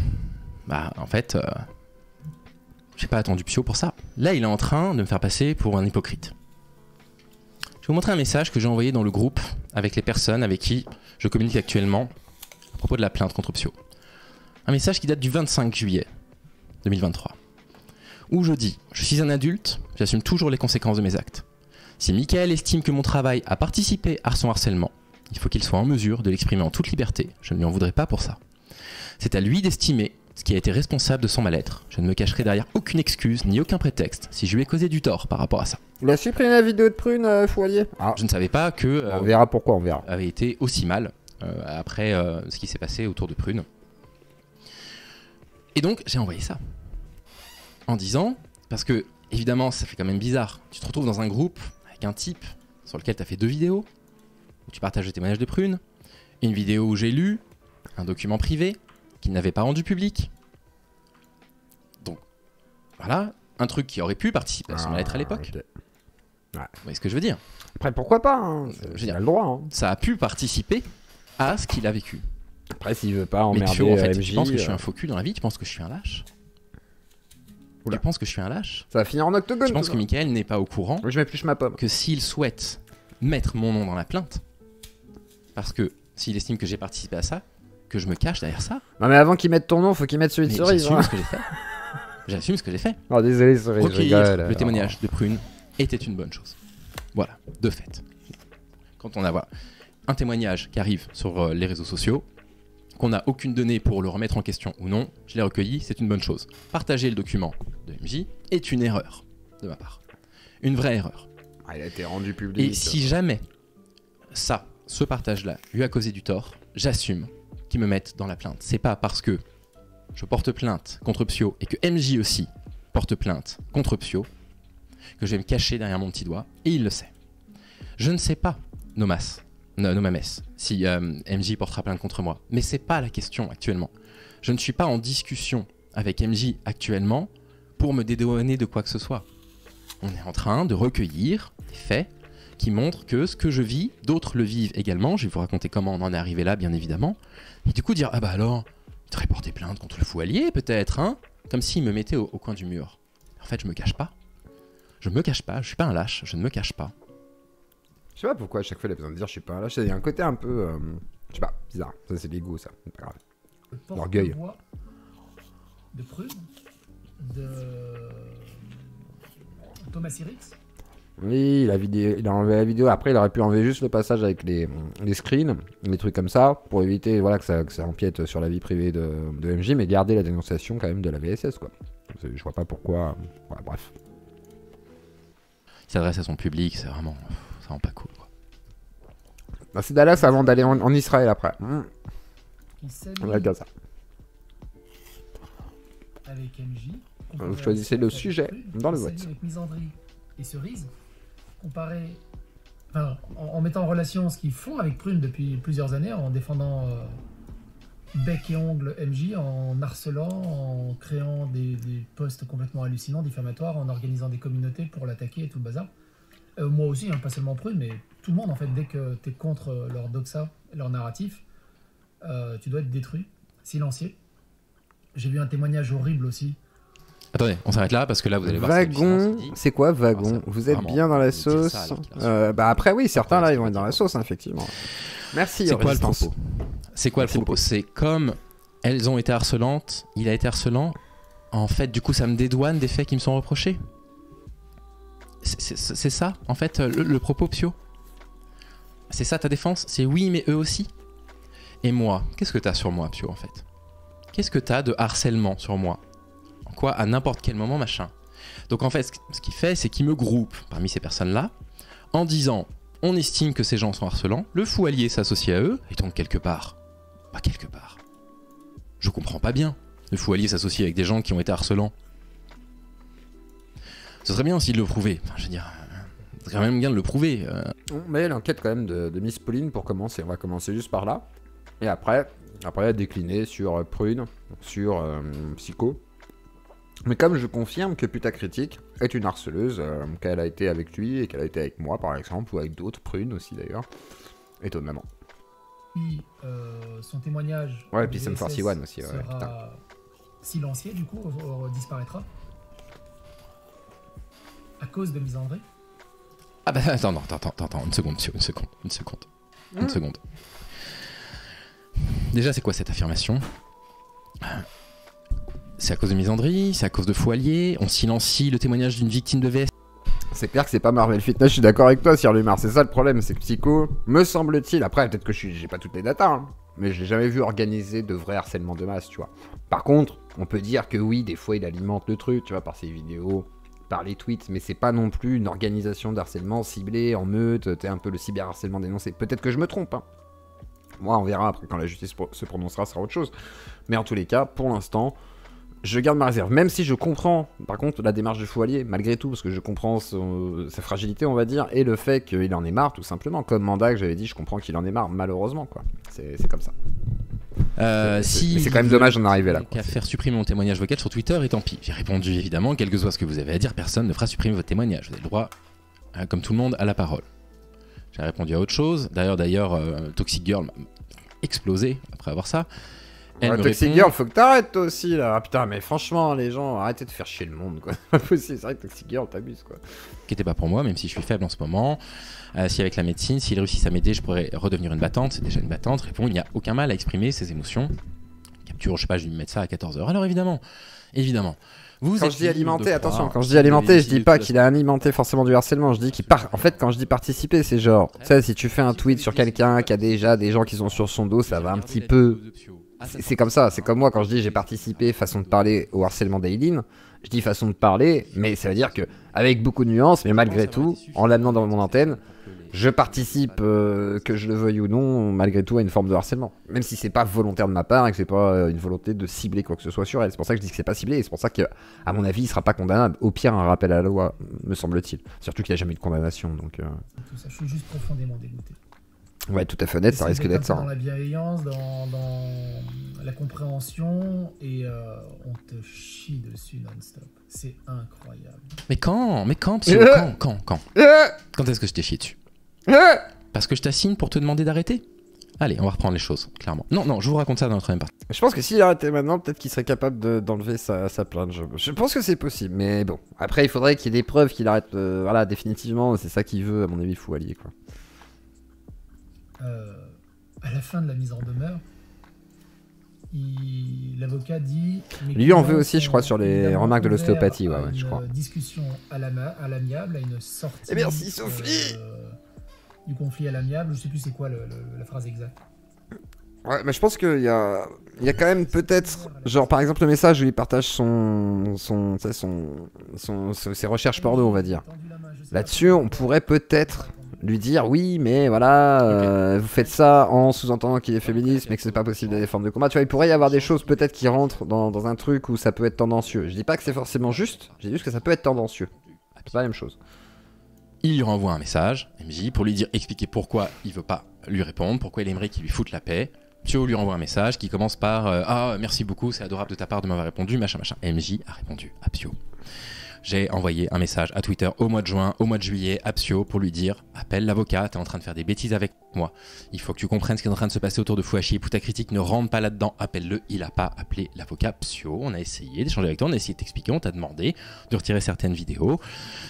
en fait, j'ai pas attendu Pio pour ça. Là, il est en train de me faire passer pour un hypocrite. Je vais vous montrer un message que j'ai envoyé dans le groupe avec les personnes avec qui je communique actuellement à propos de la plainte contre Pio. Un message qui date du 25 juillet 2023. Où je dis, je suis un adulte, j'assume toujours les conséquences de mes actes. Si Michael estime que mon travail a participé à son harcèlement, il faut qu'il soit en mesure de l'exprimer en toute liberté. Je ne lui en voudrais pas pour ça. C'est à lui d'estimer ce qui a été responsable de son mal-être. Je ne me cacherai derrière aucune excuse ni aucun prétexte si je lui ai causé du tort par rapport à ça. Il a supprimé la vidéo de Prune, Foualier. Je ne savais pas que... on verra pourquoi, on verra. Avait été aussi mal après ce qui s'est passé autour de Prune. Et donc, j'ai envoyé ça. En disant, parce que, évidemment, ça fait quand même bizarre. Tu te retrouves dans un groupe avec un type sur lequel tu as fait 2 vidéos, où tu partages le témoignage de Prune, une vidéo où j'ai lu un document privé qu'il n'avait pas rendu public. Donc, voilà, un truc qui aurait pu participer à son mal-être à l'époque. Okay. Ouais. Vous voyez ce que je veux dire? Après, pourquoi pas, hein. Il a le droit. Hein. Ça a pu participer à ce qu'il a vécu. Après, s'il veut pas emmerder mais Pio, en fait, MJ, tu penses que je suis un faux cul dans la vie? Tu penses que je suis un lâche? Oula. Tu penses que je suis un lâche? Ça va finir en octogone. Je pense que Michael n'est pas au courant. Je m'épluche ma pomme. Que s'il souhaite mettre mon nom dans la plainte, parce que s'il estime que j'ai participé à ça, que je me cache derrière ça. Non mais avant qu'il mette ton nom, faut qu'il mette celui de Cerise. J'assume ce que j'ai fait. J'assume ce que j'ai fait. Oh désolé Cerise. Recueillir le témoignage de Prune était une bonne chose. Voilà, de fait. Quand on a voilà, un témoignage qui arrive sur les réseaux sociaux, qu'on n'a aucune donnée pour le remettre en question ou non, je l'ai recueilli, c'est une bonne chose. Partager le document de MJ est une erreur de ma part. Une vraie erreur. Ah, il a été rendu public. Et si jamais ce partage-là lui a causé du tort, j'assume qu'ils me mettent dans la plainte. C'est pas parce que je porte plainte contre Pio et que MJ aussi porte plainte contre Pio que je vais me cacher derrière mon petit doigt, et il le sait. Je ne sais pas, Nomas, Nomames, si MJ portera plainte contre moi. Mais c'est pas la question actuellement. Je ne suis pas en discussion avec MJ actuellement pour me dédouaner de quoi que ce soit. On est en train de recueillir des faits qui montrent que ce que je vis, d'autres le vivent également. Je vais vous raconter comment on en est arrivé là, bien évidemment. Et du coup dire, ah bah alors, tu aurais porté plainte contre le fou allié peut-être, hein? Comme s'il me mettait au coin du mur. En fait, je me cache pas. Je me cache pas, je suis pas un lâche, je ne me cache pas. Je sais pas pourquoi à chaque fois il a besoin de dire je suis pas un lâche. Il y a un côté un peu, je sais pas, bizarre. Ça c'est l'ego, ça. C'est pas grave. Le L'orgueil. porte-voix de Prune, de Thomas Sirix. Oui, il a enlevé la vidéo. Après, il aurait pu enlever juste le passage avec les screens, les trucs comme ça, pour éviter voilà, que ça empiète sur la vie privée de MJ, mais garder la dénonciation quand même de la VSS, quoi. Je vois pas pourquoi. Voilà, bref. Il s'adresse à son public, c'est vraiment. Ça rend pas cool, quoi. Bah, c'est Dallas avant d'aller en Israël après. Qui s'allie On va dire ça. avec MJ. Vous choisissez le sujet dans le vote. Avec Misandrie et Cerise, comparé, enfin, en mettant en relation ce qu'ils font avec Prune depuis plusieurs années, en défendant bec et ongle MJ, en harcelant, en créant des posts complètement hallucinants, diffamatoires, en organisant des communautés pour l'attaquer et tout le bazar. Moi aussi, hein, pas seulement Prune, mais tout le monde en fait, dès que tu es contre leur doxa, leur narratif, tu dois être détruit, silencié. J'ai vu un témoignage horrible aussi. Attendez, on s'arrête là parce que là vous allez voir. Wagon, c'est quoi Wagon? Alors, ça, vous êtes vraiment, bien dans la vous dire sauce ça, alors qu'il a bah après oui, certains là Après, ils vont être dans la sauce, hein, effectivement. Merci. C'est quoi le Résistance. propos? C'est quoi le propos? C'est comme elles ont été harcelantes, il a été harcelant. En fait, du coup, ça me dédouane des faits qui me sont reprochés. C'est ça, en fait, le propos, Pio? C'est ça ta défense? C'est oui, mais eux aussi? Et moi, qu'est-ce que t'as sur moi, Pio, en fait? Qu'est-ce que t'as de harcèlement sur moi? En quoi, à n'importe quel moment, machin? Donc, en fait, ce qu'il fait, c'est qu'il me groupe parmi ces personnes-là en disant on estime que ces gens sont harcelants, le fou allié s'associe à eux, et donc quelque part, je comprends pas bien. Le fou allié s'associe avec des gens qui ont été harcelants. Ce serait bien aussi de le prouver. Enfin, je veux dire, ce serait quand même bien de le prouver. Mais l'enquête quand même de Miss Pauline pour commencer. On va commencer juste par là. Et après décliner sur Prune, sur Psycho. Mais comme je confirme que Putacritique est une harceleuse, qu'elle a été avec lui et qu'elle a été avec moi par exemple, ou avec d'autres, Prune aussi d'ailleurs, étonnamment. Puis son témoignage Ouais, et puis de Sum VSS 41 aussi, ouais, sera putain. silencié du coup, disparaîtra à cause de Misandrie. Ah bah attends, une seconde, Pio, une seconde. Déjà, c'est quoi cette affirmation? C'est à cause de misandrie, c'est à cause de faux alliés, on silencie le témoignage d'une victime de VS. C'est clair que c'est pas Marvel Fitness, je suis d'accord avec toi, Sir Lumar, c'est ça le problème, c'est que Psycho, me semble-t-il, après peut-être que j'ai pas toutes les datas, hein, mais je l'ai jamais vu organiser de vrai harcèlement de masse, tu vois. Par contre, on peut dire que oui, des fois il alimente le truc, tu vois, par ses vidéos, par les tweets, mais c'est pas non plus une organisation d'harcèlement ciblée, en meute, t'es un peu le cyberharcèlement dénoncé. Peut-être que je me trompe, hein. Moi, on verra après quand la justice se prononcera, ce sera autre chose. Mais en tous les cas, pour l'instant, je garde ma réserve. Même si je comprends, par contre, la démarche de Fouallier, malgré tout, parce que je comprends sa fragilité, on va dire, et le fait qu'il en ait marre, tout simplement. Comme Mandak, j'avais dit, je comprends qu'il en ait marre, malheureusement, quoi. C'est comme ça. Mais c'est quand même dommage d'en arriver là. Qu'à faire supprimer mon témoignage vocal sur Twitter, et tant pis. J'ai répondu, évidemment, quel que soit ce que vous avez à dire, personne ne fera supprimer votre témoignage. Vous avez le droit, comme tout le monde, à la parole. J'ai répondu à autre chose. D'ailleurs, Toxic Girl m'a explosé après avoir ça. Toxic Girl, faut que t'arrêtes toi aussi là. Ah, putain, mais franchement, les gens, arrêtez de faire chier le monde, quoi. C'est pas possible, c'est vrai que Toxic Girl, t'abuses, quoi. Qui était pas pour moi, même si je suis faible en ce moment. Si avec la médecine, s'il réussit à m'aider, je pourrais redevenir une battante. C'est déjà une battante. Répond, il n'y a aucun mal à exprimer ses émotions. Capture, je sais pas, je vais lui mettre ça à 14h. Alors évidemment. Quand je dis alimenter, attention, quand je dis alimenter, je dis pas qu'il a alimenté forcément du harcèlement, je dis qu'il part. En fait, quand je dis participer, c'est genre, tu sais, si tu fais un tweet sur quelqu'un qui a déjà des gens qui sont sur son dos, ça va un petit peu. C'est comme ça, c'est comme moi quand je dis j'ai participé, façon de parler, au harcèlement d'Aileen. Je dis façon de parler, mais ça veut dire que avec beaucoup de nuances, mais malgré tout, en l'amenant dans mon antenne, je participe, que je le veuille ou non, malgré tout, à une forme de harcèlement. Même si c'est pas volontaire de ma part et que c'est pas une volonté de cibler quoi que ce soit sur elle. C'est pour ça que je dis que c'est pas ciblé et c'est pour ça que, à mon avis, il sera pas condamnable. Au pire, un rappel à la loi, me semble-t-il. Surtout qu'il n'y a jamais eu de condamnation, donc. Tout ça, je suis juste profondément dégoûté. Ouais, tout à fait honnête, ça risque d'être ça. Dans la bienveillance, dans la compréhension, et on te chie dessus non-stop. C'est incroyable. Mais quand, Psyo, quand est-ce que je t'ai chié dessus? Parce que je t'assigne pour te demander d'arrêter? Allez, on va reprendre les choses, clairement. Non, je vous raconte ça dans la troisième partie. Je pense que s'il arrêtait maintenant, peut-être qu'il serait capable d'enlever sa plainte. Je pense que c'est possible, mais bon. Après, il faudrait qu'il y ait des preuves qu'il arrête voilà, définitivement. C'est ça qu'il veut, à mon avis, Foualier, quoi. À la fin de la mise en demeure, l'avocat dit... Lui en veut aussi, je crois, sur les remarques de l'ostéopathie, ouais, je crois. Discussion à l'amiable, à une sortie... Et merci, Sophie du conflit à l'amiable, je sais plus c'est quoi la phrase exacte. Ouais, mais je pense qu'il y a quand même peut-être, genre par exemple le message où il partage ses recherches porno, on va dire. Là-dessus, on pourrait peut-être lui dire oui, mais voilà, vous faites ça en sous-entendant qu'il est féministe, mais que c'est pas possible des formes de combat. Tu vois, il pourrait y avoir des choses peut-être qui rentrent dans un truc où ça peut être tendancieux. Je dis pas que c'est forcément juste, je dis juste que ça peut être tendancieux. C'est pas la même chose. Il lui renvoie un message, MJ, pour lui dire, expliquer pourquoi il veut pas lui répondre, pourquoi il aimerait qu'il lui foute la paix. Pio lui renvoie un message qui commence par ah, merci beaucoup, c'est adorable de ta part de m'avoir répondu, machin. MJ a répondu à Pio. J'ai envoyé un message à Twitter au mois de juin, au mois de juillet, à Pio pour lui dire appelle l'avocat, t'es en train de faire des bêtises avec moi. Il faut que tu comprennes ce qui est en train de se passer autour de Fouachi. Pour ta critique, ne rentre pas là-dedans, appelle-le. Il a pas appelé l'avocat Pio. On a essayé d'échanger avec toi, on a essayé de t'expliquer, on t'a demandé de retirer certaines vidéos.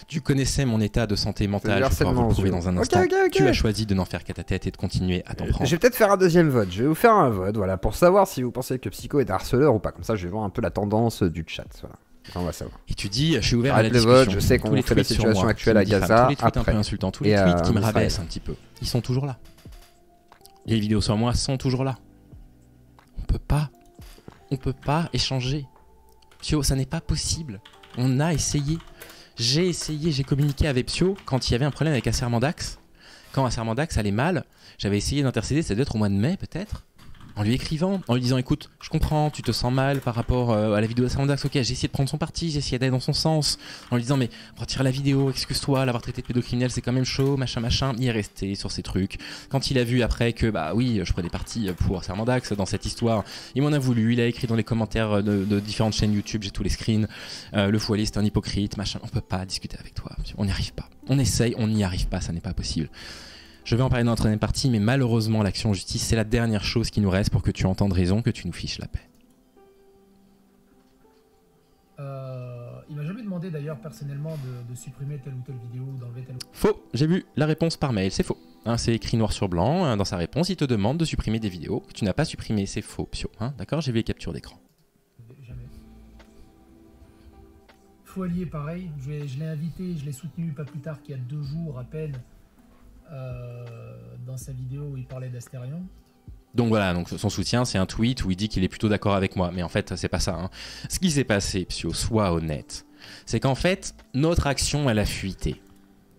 Tu connaissais mon état de santé mentale, je vais pouvoir vous le prouver dans un instant. Okay. Tu as choisi de n'en faire qu'à ta tête et de continuer à t'en prendre. Je vais peut-être faire un deuxième vote. Je vais vous faire un vote, voilà, pour savoir si vous pensez que Psycho est un harceleur ou pas. Comme ça, je vais voir un peu la tendance du chat. Voilà. On va savoir. Et tu dis, je suis ouvert à la discussion. Vote, je sais qu'on fait la situation actuelle à Gaza. Tous les tweets un peu insultants, tous les tweets qui me rabaissent un petit peu, ils sont toujours là. Les vidéos sur moi sont toujours là. On peut pas échanger. Pio, ça n'est pas possible. On a essayé. J'ai essayé, j'ai communiqué avec Pio quand il y avait un problème avec Acermandax. Quand Acermandax allait mal, j'avais essayé d'intercéder, ça devait être au mois de mai peut-être. En lui écrivant, en lui disant écoute, je comprends, tu te sens mal par rapport à la vidéo d'Acermandax, ok, j'ai essayé de prendre son parti, j'ai essayé d'aller dans son sens, en lui disant mais retire la vidéo, excuse-toi, l'avoir traité de pédocriminel c'est quand même chaud, machin, il est resté sur ces trucs. Quand il a vu après que bah oui, je prenais parti pour Acermandax dans cette histoire, il m'en a voulu, il a écrit dans les commentaires de différentes chaînes YouTube, j'ai tous les screens, le Foualier c'est un hypocrite, machin, on peut pas discuter avec toi, on n'y arrive pas. On essaye, on n'y arrive pas, ça n'est pas possible. Je vais en parler dans notre troisième partie, mais malheureusement, l'action en justice, c'est la dernière chose qui nous reste pour que tu entendes raison, que tu nous fiches la paix. Il m'a jamais demandé d'ailleurs personnellement de supprimer telle ou telle vidéo ou d'enlever telle ou telle... Faux, j'ai vu la réponse par mail, c'est faux. Hein, c'est écrit noir sur blanc, hein, dans sa réponse, il te demande de supprimer des vidéos que tu n'as pas supprimées, c'est faux, Pio. Hein, d'accord, j'ai vu les captures d'écran. Jamais. Foualier, pareil, je l'ai invité, je l'ai soutenu pas plus tard qu'il y a 2 jours à peine. Dans sa vidéo où il parlait d'Astérion. Donc voilà, donc son soutien, c'est un tweet où il dit qu'il est plutôt d'accord avec moi. Mais en fait, c'est pas ça. Hein. Ce qui s'est passé, Pio, sois honnête, c'est qu'en fait, notre action, elle a fuité.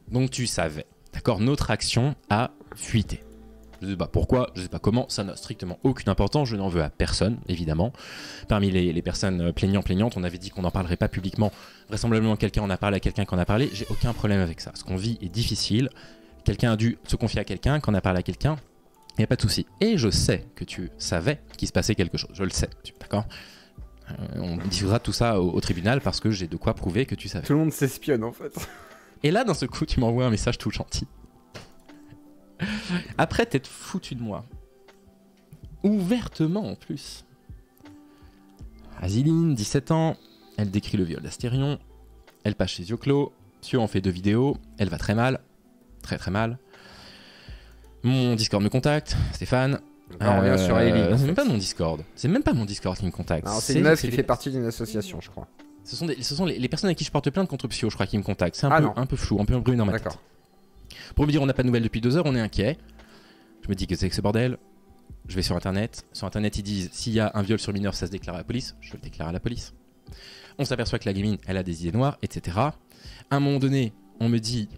Donc tu savais, d'accord? Notre action a fuité. Je sais pas pourquoi, je sais pas comment, ça n'a strictement aucune importance, je n'en veux à personne, évidemment. Parmi les personnes plaignantes, on avait dit qu'on n'en parlerait pas publiquement. Vraisemblablement, quelqu'un en a parlé à quelqu'un qui en a parlé. J'ai aucun problème avec ça. Ce qu'on vit est difficile. Quelqu'un a dû se confier à quelqu'un, qu'on a parlé à quelqu'un, il n'y a pas de souci. Et je sais que tu savais qu'il se passait quelque chose, je le sais, d'accord? On discutera de tout ça au tribunal parce que j'ai de quoi prouver que tu savais. Tout le monde s'espionne en fait. Et là, d'un seul coup, tu m'envoies un message tout gentil. Après t'être foutu de moi. Ouvertement en plus. Aziline, 17 ans, elle décrit le viol d'Astérion, elle passe chez yeux clos, Pio en fait 2 vidéos, elle va très mal. Très mal. Mon Discord me contacte, Stéphane. On revient sur Ellie. C'est même pas mon Discord. C'est même pas mon Discord qui me contacte. C'est une meuf qui fait partie d'une association, je crois. Ce sont les personnes avec qui je porte plainte contre Pio, je crois, qui me contactent. C'est un peu flou, un peu brûlé dans ma tête. Pour me dire on n'a pas de nouvelles depuis 2 heures, on est inquiet. Je me dis que c'est que ce bordel. Je vais sur internet. Sur internet, ils disent s'il y a un viol sur mineur, ça se déclare à la police. Je le déclare à la police. On s'aperçoit que la gamine, elle a des idées noires, etc. À un moment donné, on me dit.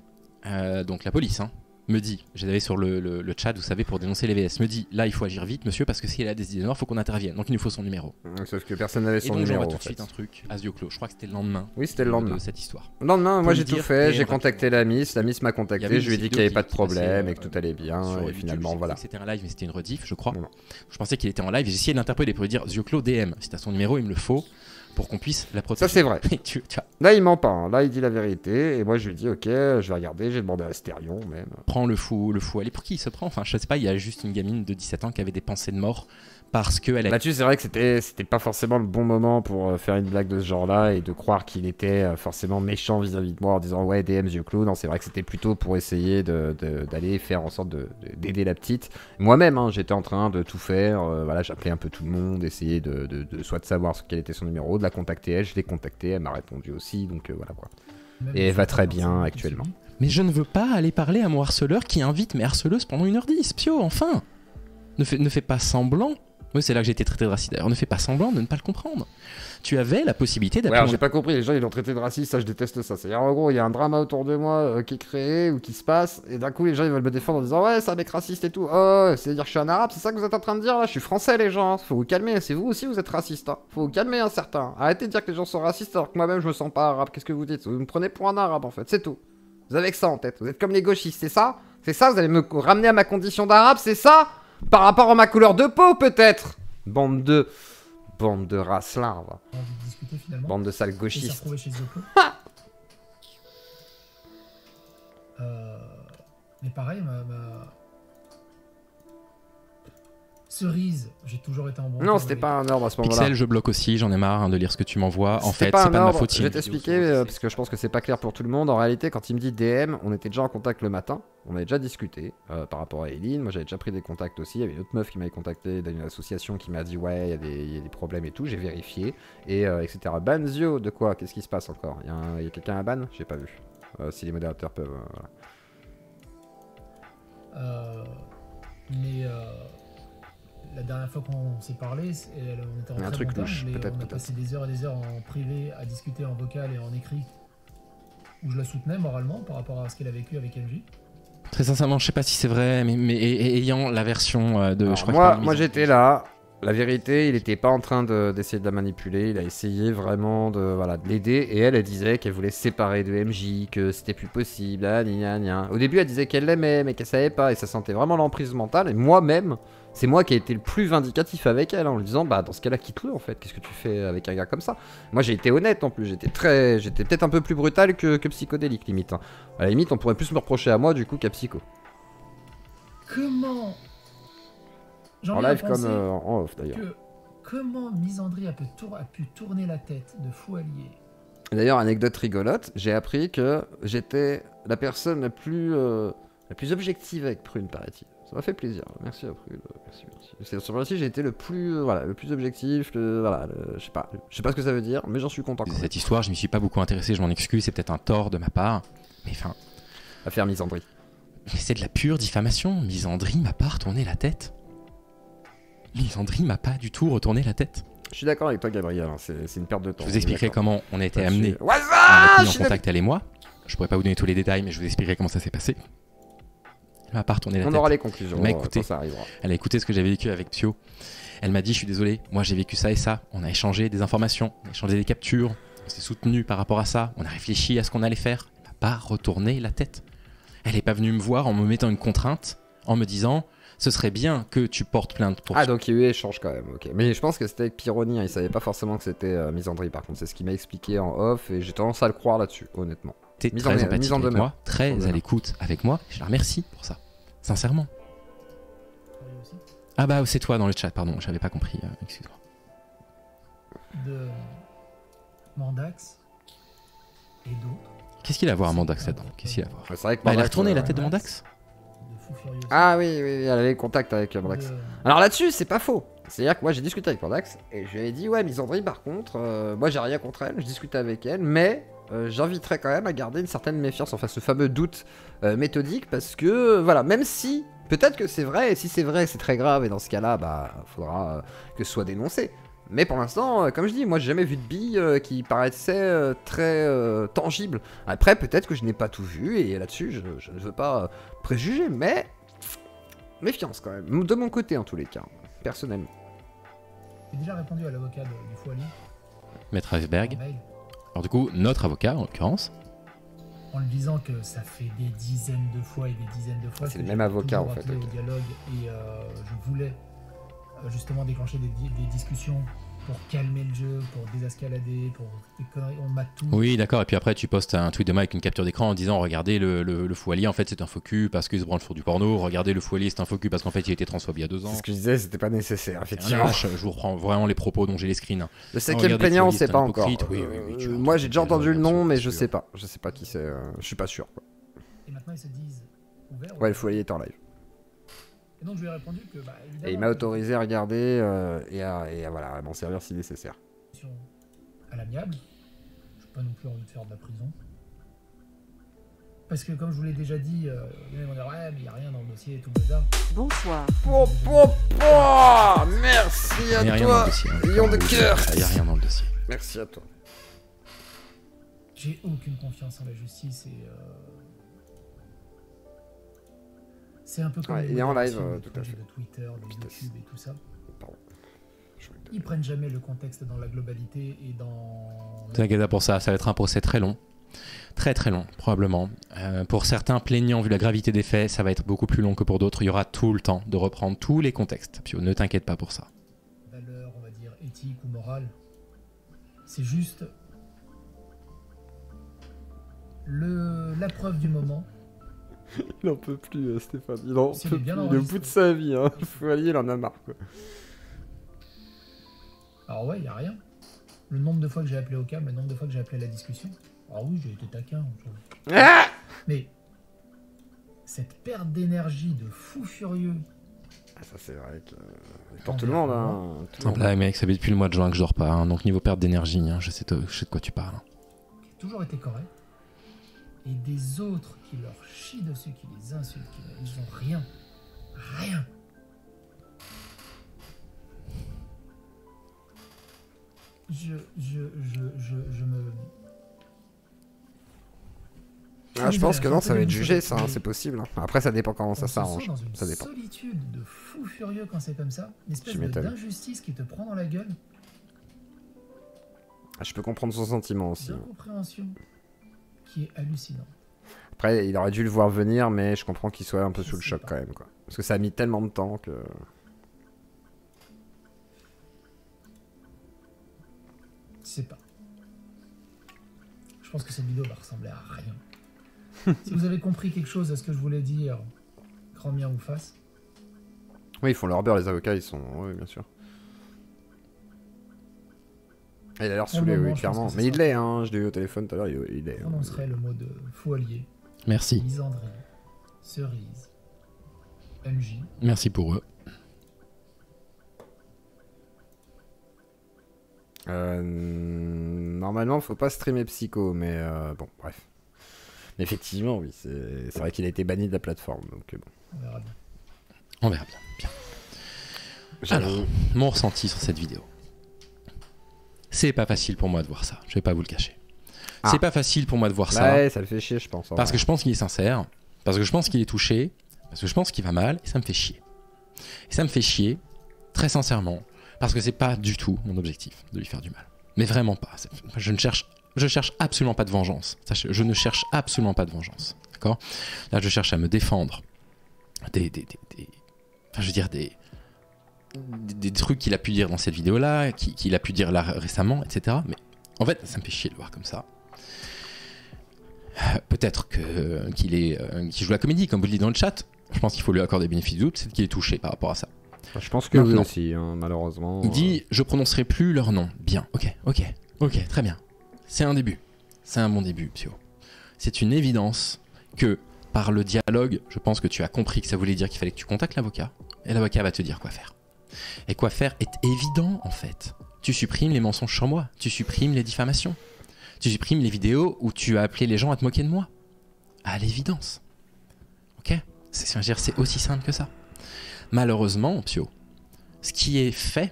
Donc la police, hein. me dit, j'avais sur le chat, vous savez, pour dénoncer les VS, me dit, là il faut agir vite monsieur, parce que s'il a des idées noires, il faut qu'on intervienne, donc il nous faut son numéro. Sauf que personne n'avait Et son donc numéro. j'envoie tout de suite un truc à Zioclo, je crois que c'était le lendemain. Oui, c'était le lendemain. De cette histoire. Le lendemain, moi lui j'ai tout dire fait, DM j'ai contacté la Miss m'a contacté, je lui ai dit qu'il n'y avait pas de problème et que tout allait bien, sur et YouTube, finalement j'ai voilà. cru que c'était un live, mais c'était une rediff, je crois. Non. Je pensais qu'il était en live, j'ai essayé de l'interpeller pour lui dire Zioclo DM, si t'as son numéro, il me le faut, pour qu'on puisse la protéger. Ça c'est vrai. Et tu vois, Là il ment pas, hein. Là il dit la vérité, et moi je lui dis ok, je vais regarder, j'ai demandé à Astérion même. prends le fou, allez, pour qui il se prend? Enfin, je sais pas, il y a juste une gamine de 17 ans qui avait des pensées de mort parce qu'elle a... Là-dessus, c'est vrai que c'était pas forcément le bon moment pour faire une blague de ce genre-là et de croire qu'il était forcément méchant vis-à-vis de moi en disant ouais, DM Zioclo. Non, c'est vrai que c'était plutôt pour essayer d'aller faire en sorte d'aider la petite. Moi-même, hein, j'étais en train de tout faire. Voilà, j'appelais un peu tout le monde, essayer soit de savoir quel était son numéro, de la contacter elle. Je l'ai contactée, elle m'a répondu aussi. Donc voilà quoi. Même Et elle si va c'est très pas bien forcément actuellement. qui Mais je ne veux pas aller parler à mon harceleur qui invite mes harceleuses pendant 1h10, Pio, enfin. Ne fais pas semblant. Oui, c'est là que j'ai été traité de raciste. D'ailleurs, ne fais pas semblant de ne pas le comprendre. Tu avais la possibilité Ouais, d'appeler... alors j'ai pas compris, les gens ils l'ont traité de raciste, ça je déteste ça. C'est-à-dire en gros, il y a un drama autour de moi qui est créé ou qui se passe, et d'un coup les gens ils veulent me défendre en disant ouais, c'est un mec raciste et tout. Oh, c'est-à-dire que je suis un arabe, c'est ça que vous êtes en train de dire là? Je suis français les gens, faut vous calmer, c'est vous aussi vous êtes raciste. Hein. Faut vous calmer un certain. Arrêtez de dire que les gens sont racistes alors que moi-même je me sens pas arabe. Qu'est-ce que vous dites? Vous me prenez pour un arabe en fait, c'est tout. Vous avez que ça en tête, vous êtes comme les gauchistes, c'est ça? C'est ça, vous allez me ramener à ma condition d'arabe, c'est ça? Par rapport à ma couleur de peau peut-être? Bande de race larves. a envie de discuter finalement. Bande de sales Et s'est gauchistes. retrouvé chez Zioclo. Mais pareil, Cerise, j'ai toujours été en bon Non, terme c'était avec pas un ordre à ce moment-là. Pixel, je bloque aussi, j'en ai marre hein, de lire ce que tu m'envoies. En fait, c'est pas pas un de ma ordre. faute. Je vais t'expliquer parce que je pense que c'est pas clair pour tout le monde. En réalité, quand il me dit DM, on était déjà en contact le matin. On avait déjà discuté par rapport à Eileen. Moi, j'avais déjà pris des contacts aussi. Il y avait une autre meuf qui m'avait contacté d'une association qui m'a dit ouais, il y a des problèmes et tout. J'ai vérifié et etc. Banzio, de quoi? Qu'est-ce qui se passe encore? Il y a quelqu'un à ban? J'ai pas vu. Si les modérateurs peuvent. Voilà. La dernière fois qu'on s'est parlé, on était en Il y a un très truc bon terme, louche, mais peut-être, on a passé des heures et des heures en privé à discuter en vocal et en écrit, où je la soutenais moralement par rapport à ce qu'elle a vécu avec MJ. Très sincèrement, je sais pas si c'est vrai, mais ayant la version de... Alors, je crois que moi j'étais là. La vérité, il était pas en train d'essayer de la manipuler, il a essayé vraiment de l'aider, et elle disait qu'elle voulait se séparer de MJ, que c'était plus possible, Au début, elle disait qu'elle l'aimait, mais qu'elle savait pas, et ça sentait vraiment l'emprise mentale, et moi-même, c'est moi qui ai été le plus vindicatif avec elle, en lui disant, bah dans ce cas-là, quitte-le en fait, qu'est-ce que tu fais avec un gars comme ça? Moi j'ai été honnête en plus, j'étais peut-être un peu plus brutal que psychodélique limite. Hein. À la limite, on pourrait plus me reprocher à moi du coup qu'à Psycho. Comment En live comme en off d'ailleurs. Comment Misandry a pu tourner la tête de Foualier? D'ailleurs, anecdote rigolote, j'ai appris que j'étais la personne la plus objective avec Prune, paraît-il. Ça m'a fait plaisir. Merci à Prune. Merci. Sur le j'ai été le plus objectif. Je sais pas ce que ça veut dire, mais j'en suis content. Cette histoire, je m'y suis pas beaucoup intéressé, je m'en excuse, c'est peut-être un tort de ma part. Mais enfin. Affaire Misandry. Mais c'est de la pure diffamation. Misandry m'a pas retourné la tête. Misandry m'a pas du tout retourné la tête. Je suis d'accord avec toi, Gabriel, hein, c'est une perte de temps. Je vous expliquerai comment on a été amené à être mis en contact, elle et moi. Je pourrais pas vous donner tous les détails, mais je vous expliquerai comment ça s'est passé. Elle m'a pas retourné la tête. On aura les conclusions. Elle m'a écouté. Ça arrivera. Elle a écouté ce que j'avais vécu avec Pio. Elle m'a dit, je suis désolé, moi j'ai vécu ça et ça. On a échangé des informations, on a échangé des captures, on s'est soutenu par rapport à ça, on a réfléchi à ce qu'on allait faire. Elle m'a pas retourné la tête. Elle est pas venue me voir en me mettant une contrainte, en me disant... Ce serait bien que tu portes plainte pour... Ah, donc il y a eu échange quand même, ok. Mais je pense que c'était avec Pyrrhoni, hein. Il savait pas forcément que c'était Misandry par contre. C'est ce qu'il m'a expliqué en off et j'ai tendance à le croire là-dessus, honnêtement. T'es très empathique avec moi, très à l'écoute avec moi. Je la remercie pour ça, sincèrement. Ah bah c'est toi dans le chat, pardon, j'avais pas compris, excuse-moi. De Mandax et d'autres. Qu'est-ce qu'il a à voir à Mandax là-dedans? Qu'est-ce qu'il a à voir? C'est vrai que elle a retourné la tête de Mandax? Ah oui, elle avait le contact avec Mandax. Alors là-dessus, c'est pas faux. C'est-à-dire que moi j'ai discuté avec Mandax et je lui ai dit ouais, Misandry par contre, moi j'ai rien contre elle, je discutais avec elle, mais j'inviterais quand même à garder une certaine méfiance, enfin ce fameux doute méthodique, parce que voilà, même si peut-être que c'est vrai, et si c'est vrai, c'est très grave, et dans ce cas-là, bah faudra que ce soit dénoncé. Mais pour l'instant, comme je dis, moi j'ai jamais vu de bille qui paraissait très tangible. Après, peut-être que je n'ai pas tout vu, et là-dessus, je ne veux pas préjuger, mais méfiance quand même. De mon côté, en tous les cas, personnellement. J'ai déjà répondu à l'avocat du Fouali. Maître Iceberg. En mail, Alors du coup, notre avocat, en l'occurrence. en lui disant que ça fait des dizaines de fois et des dizaines de fois C'est que le même j'ai avocat, toujours en fait, appelé ok. au dialogue et je voulais justement déclencher des discussions pour calmer le jeu, pour désescalader, pour des conneries. On m'a tout. Oui, d'accord. Et puis après, tu postes un tweet de moi avec une capture d'écran en disant regardez le Fouali, en fait, c'est un faux cul parce qu'il se branle sur du porno. Regardez le Fouali, c'est un faux cul parce qu'en fait, il a été transphobe il y a 2 ans. C'est ce que je disais, c'était pas nécessaire, Un effectivement. lâche, je vous reprends vraiment les propos dont j'ai les screens. Le cinquième regardez, plaignant, on Fouali, sait c'est pas un encore. hypocrite. Oui, tu vois, Moi j'ai déjà entendu le nom, mais je sûr. sais pas. Je sais pas qui c'est. Je suis pas sûr. Quoi. Et maintenant ils se disent ouverts. Ouais, le foyer est en live. Et donc je lui ai répondu que bah évidemment. Et il m'a autorisé à regarder voilà, à m'en servir si nécessaire. À l'amiable. Je n'ai pas non plus envie de faire de la prison. Parce que comme je vous l'ai déjà dit, les mecs vont dire ouais mais il n'y a rien dans le dossier et tout le bazar. Bonsoir. Merci Il n'y a à rien dans le toi, dossier. hein. lion de cœur. Il n'y a rien dans le dossier. Merci à toi. J'ai aucune confiance en la justice et c'est un peu comme Ouais, les il est en live, modérations, tout à le projet fait. de Twitter, de Vitesse. YouTube et tout ça. Pardon. Ils prennent jamais le contexte dans la globalité et dans. T'inquiète pas pour ça, ça va être un procès très long. Très très long, probablement. Pour certains plaignants, vu la gravité des faits, ça va être beaucoup plus long que pour d'autres. Il y aura tout le temps de reprendre tous les contextes. Pio, ne t'inquiète pas pour ça. Valeur, on va dire éthique ou morale. C'est juste la preuve du moment. Il en peut plus, Stéphane. Il en S'il peut est bien plus. Il est au enregistré. bout de sa vie. Hein. Le foyer, il en a marre. Quoi. Alors ouais, il y a rien. Le nombre de fois que j'ai appelé au cam, le nombre de fois que j'ai appelé à la discussion. Alors oui, j'ai été taquin. Ah Mais cette perte d'énergie de fou furieux. Ah, ça c'est vrai que pour tout le monde. Hein. Tout le Sans monde. blague, mec, ça fait depuis le mois de juin que je dors pas. hein. Donc niveau perte d'énergie, hein, je sais de quoi tu parles. hein. Qui a toujours été correct. Et des autres qui leur chient dessus, qui les insultent, ils ont rien. Rien. Je me... Ah, je pense que non, ça va être jugé, ça, hein, Mais c'est possible. hein. Après, ça dépend comment ça on se s'arrange. sent dans une Ça dépend. solitude de fou furieux quand c'est comme ça. Une espèce Tu m'étonnes. d'injustice qui te prend dans la gueule, Ah, je peux comprendre son sentiment aussi. d'incompréhension qui est hallucinante. Après, il aurait dû le voir venir, mais je comprends qu'il soit un peu Je sous le sais choc pas. quand même, quoi. Parce que ça a mis tellement de temps que. Je sais pas. Je pense que cette vidéo va ressembler à rien. Si vous avez compris quelque chose à ce que je voulais dire, grand bien vous fasse. Oui, ils font leur beurre, les avocats, ils sont. Oui, bien sûr. Il a l'air Pour le saoulé, moment, oui, je clairement. pense que Mais c'est il ça. l'est, hein. Je l'ai eu au téléphone tout à l'heure, il l'est. Je prononcerai le mot de faux allié, Merci. misandrie, cerise, MJ. Merci pour eux. Normalement, faut pas streamer Psycho, mais bon, bref. Mais effectivement, oui, c'est vrai qu'il a été banni de la plateforme, donc bon. On verra bien. On verra bien. Bien. J'avoue. Alors, mon ressenti sur cette vidéo. C'est pas facile pour moi de voir ça. Je vais pas vous le cacher. Ah. C'est pas facile pour moi de voir ça. Ouais, ça le fait chier, je pense. en Parce vrai. que je pense qu'il est sincère. Parce que je pense qu'il est touché. Parce que je pense qu'il va mal. Et ça me fait chier. Et ça me fait chier, très sincèrement. Parce que c'est pas du tout mon objectif de lui faire du mal. Mais vraiment pas. Je cherche absolument pas de vengeance. Je ne cherche absolument pas de vengeance. D'accord ? Là, je cherche à me défendre enfin, je veux dire, des trucs qu'il a pu dire dans cette vidéo-là, qu'il a pu dire là récemment, etc. Mais en fait, ça me fait chier de voir comme ça. Peut-être qu'il joue la comédie, comme vous le dites dans le chat. Je pense qu'il faut lui accorder le bénéfice du doute, c'est qu'il est touché par rapport à ça. Je pense que oui Maintenant. aussi, hein, malheureusement. Il dit je prononcerai plus leur nom. Bien, ok, très bien. C'est un début. C'est un bon début, Pio. C'est une évidence que par le dialogue, je pense que tu as compris que ça voulait dire qu'il fallait que tu contactes l'avocat. Et l'avocat va te dire quoi faire. Et quoi faire est évident en fait. Tu supprimes les mensonges sur moi. Tu supprimes les diffamations. Tu supprimes les vidéos où tu as appelé les gens à te moquer de moi. À l'évidence. Ok ? C'est aussi simple que ça. Malheureusement, Pio, ce qui est fait,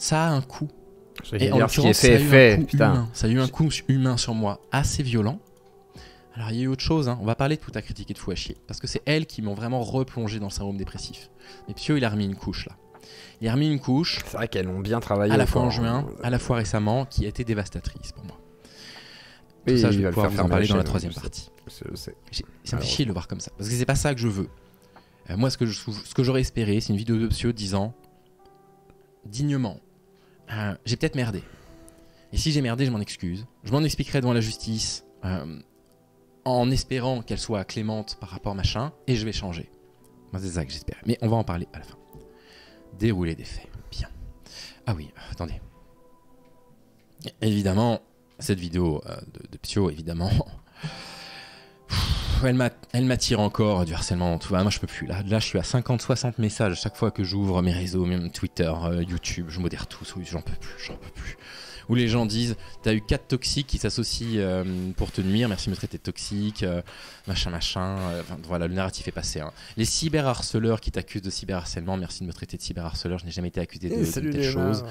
ça a un coût. Et en ce qui est l'occurrence, fait est fait, putain. Ça a eu un coût humain sur moi assez violent. Alors il y a eu autre chose, hein. On va parler de tout à critiquer de fou à chier, parce que c'est elles qui m'ont vraiment replongé dans le syndrome dépressif. Mais Pio, il a remis une couche là. Il a remis une couche. C'est vrai qu'elles ont bien travaillé. À la fois en juin, à la fois récemment, qui a été dévastatrice pour moi. Tout ça, je vais pouvoir vous en parler dans la troisième partie. Ça me fait chier de le voir comme ça, parce que c'est pas ça que je veux. Moi, ce que j'aurais espéré, c'est une vidéo de Pio disant dignement, j'ai peut-être merdé. Et si j'ai merdé, je m'en excuse. Je m'en expliquerai devant la justice. En espérant qu'elle soit clémente par rapport machin, et je vais changer. Moi, c'est ça que j'espère. Mais on va en parler à la fin. Dérouler des faits. Bien. Ah oui, attendez. Évidemment, cette vidéo de Pio, évidemment, elle m'attire encore du harcèlement. Tout. Moi, je peux plus. Là, je suis à 50-60 messages à chaque fois que j'ouvre mes réseaux, même Twitter, YouTube. Je modère tout. J'en peux plus. Où les gens disent t'as eu 4 toxiques qui s'associent pour te nuire, merci de me traiter de toxique, machin. Voilà, le narratif est passé. Hein. Les cyberharceleurs qui t'accusent de cyberharcèlement, merci de me traiter de cyberharceleur, je n'ai jamais été accusé de telle chose.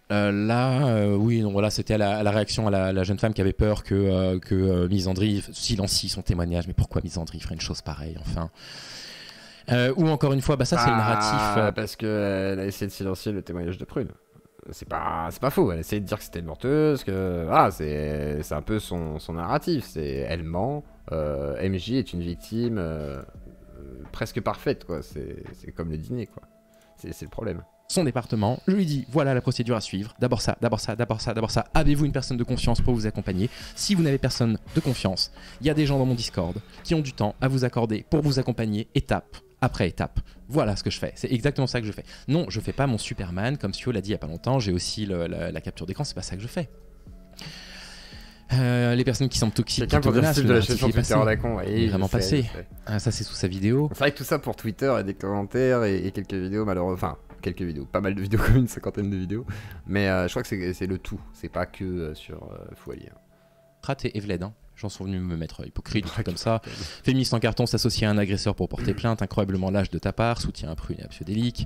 Oui, donc voilà, c'était la réaction à la jeune femme qui avait peur que Misandry silencie son témoignage. Mais pourquoi Misandry ferait une chose pareille, enfin ou encore une fois, ça c'est le narratif. Parce qu'elle a essayé de silencier le témoignage de Prune. C'est pas faux, elle essaie de dire que c'était une menteuse, que c'est un peu son narratif, elle ment, MJ est une victime presque parfaite, quoi, c'est comme le dîner, quoi, c'est le problème. Son département, je lui dis voilà la procédure à suivre, d'abord ça, avez-vous une personne de confiance pour vous accompagner? Si vous n'avez personne de confiance, il y a des gens dans mon Discord qui ont du temps à vous accorder pour vous accompagner étape après étape. Voilà ce que je fais, c'est exactement ça que je fais. Non, je fais pas mon Superman comme Sio l'a dit il y a pas longtemps, j'ai aussi la capture d'écran, c'est pas ça que je fais. Les personnes qui sont toxiques, quelqu'un pour dire de la chaîne Twitter à la con, vraiment passé. Ça c'est sous sa vidéo. C'est vrai que tout ça pour Twitter et des commentaires et quelques vidéos malheureusement, enfin quelques vidéos, pas mal de vidéos comme une cinquantaine de vidéos, mais je crois que c'est le tout, c'est pas que sur Fouali. Prat et Evled, hein. J'en suis venu me mettre hypocrite, des trucs comme ça. Féministe en carton s'associe à un agresseur pour porter plainte, incroyablement lâche de ta part, soutien à Prune et à Pseudélique.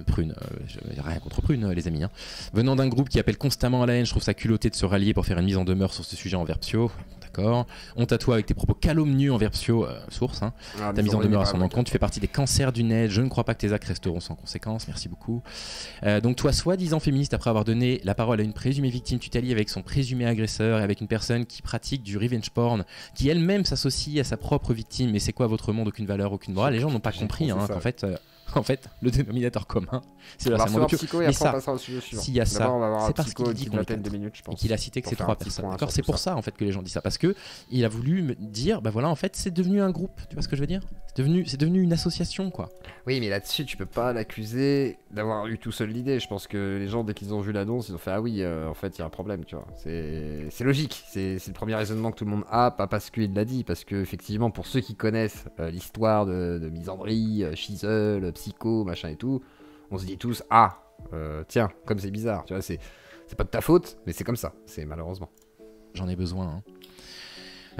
Prune, j'ai rien contre Prune, les amis. Hein. Venant d'un groupe qui appelle constamment à la haine, je trouve ça culotté de se rallier pour faire une mise en demeure sur ce sujet envers Pio. D'accord. On tatoue avec tes propos calomnieux envers Pio, source. Hein. Ta mise en demeure à son encontre, tu fais partie des cancers du net. Je ne crois pas que tes actes resteront sans conséquence. Merci beaucoup. Donc, toi, soi-disant féministe, après avoir donné la parole à une présumée victime, tu t'allies avec son présumé agresseur et avec une personne qui pratique du revenge porn, qui elle-même s'associe à sa propre victime. Mais c'est quoi votre monde? Aucune valeur, aucune morale. Les gens n'ont pas compris hein, qu'en fait, le dénominateur commun, c'est le harcèlement de Pio. Mais ça, s'il y a ça, c'est parce qu'il dit qu'on est et qu'il a cité que c'est 3 personnes. D'accord, c'est pour ça en fait que les gens disent ça, parce que il a voulu me dire, bah voilà, en fait, c'est devenu un groupe. Tu vois ce que je veux dire? C'est devenu une association, quoi. Oui, mais là-dessus, tu peux pas l'accuser d'avoir eu tout seul l'idée. Je pense que les gens, dès qu'ils ont vu l'annonce, ils ont fait ah oui, en fait, il y a un problème, tu vois. C'est logique. C'est le premier raisonnement que tout le monde a, pas parce qu'il l'a dit, parce que effectivement, pour ceux qui connaissent l'histoire de Misandry, Shizzle, Psycho, machin et tout, on se dit tous tiens, comme c'est bizarre, tu vois, c'est pas de ta faute, mais c'est comme ça, c'est malheureusement. J'en ai besoin. Hein.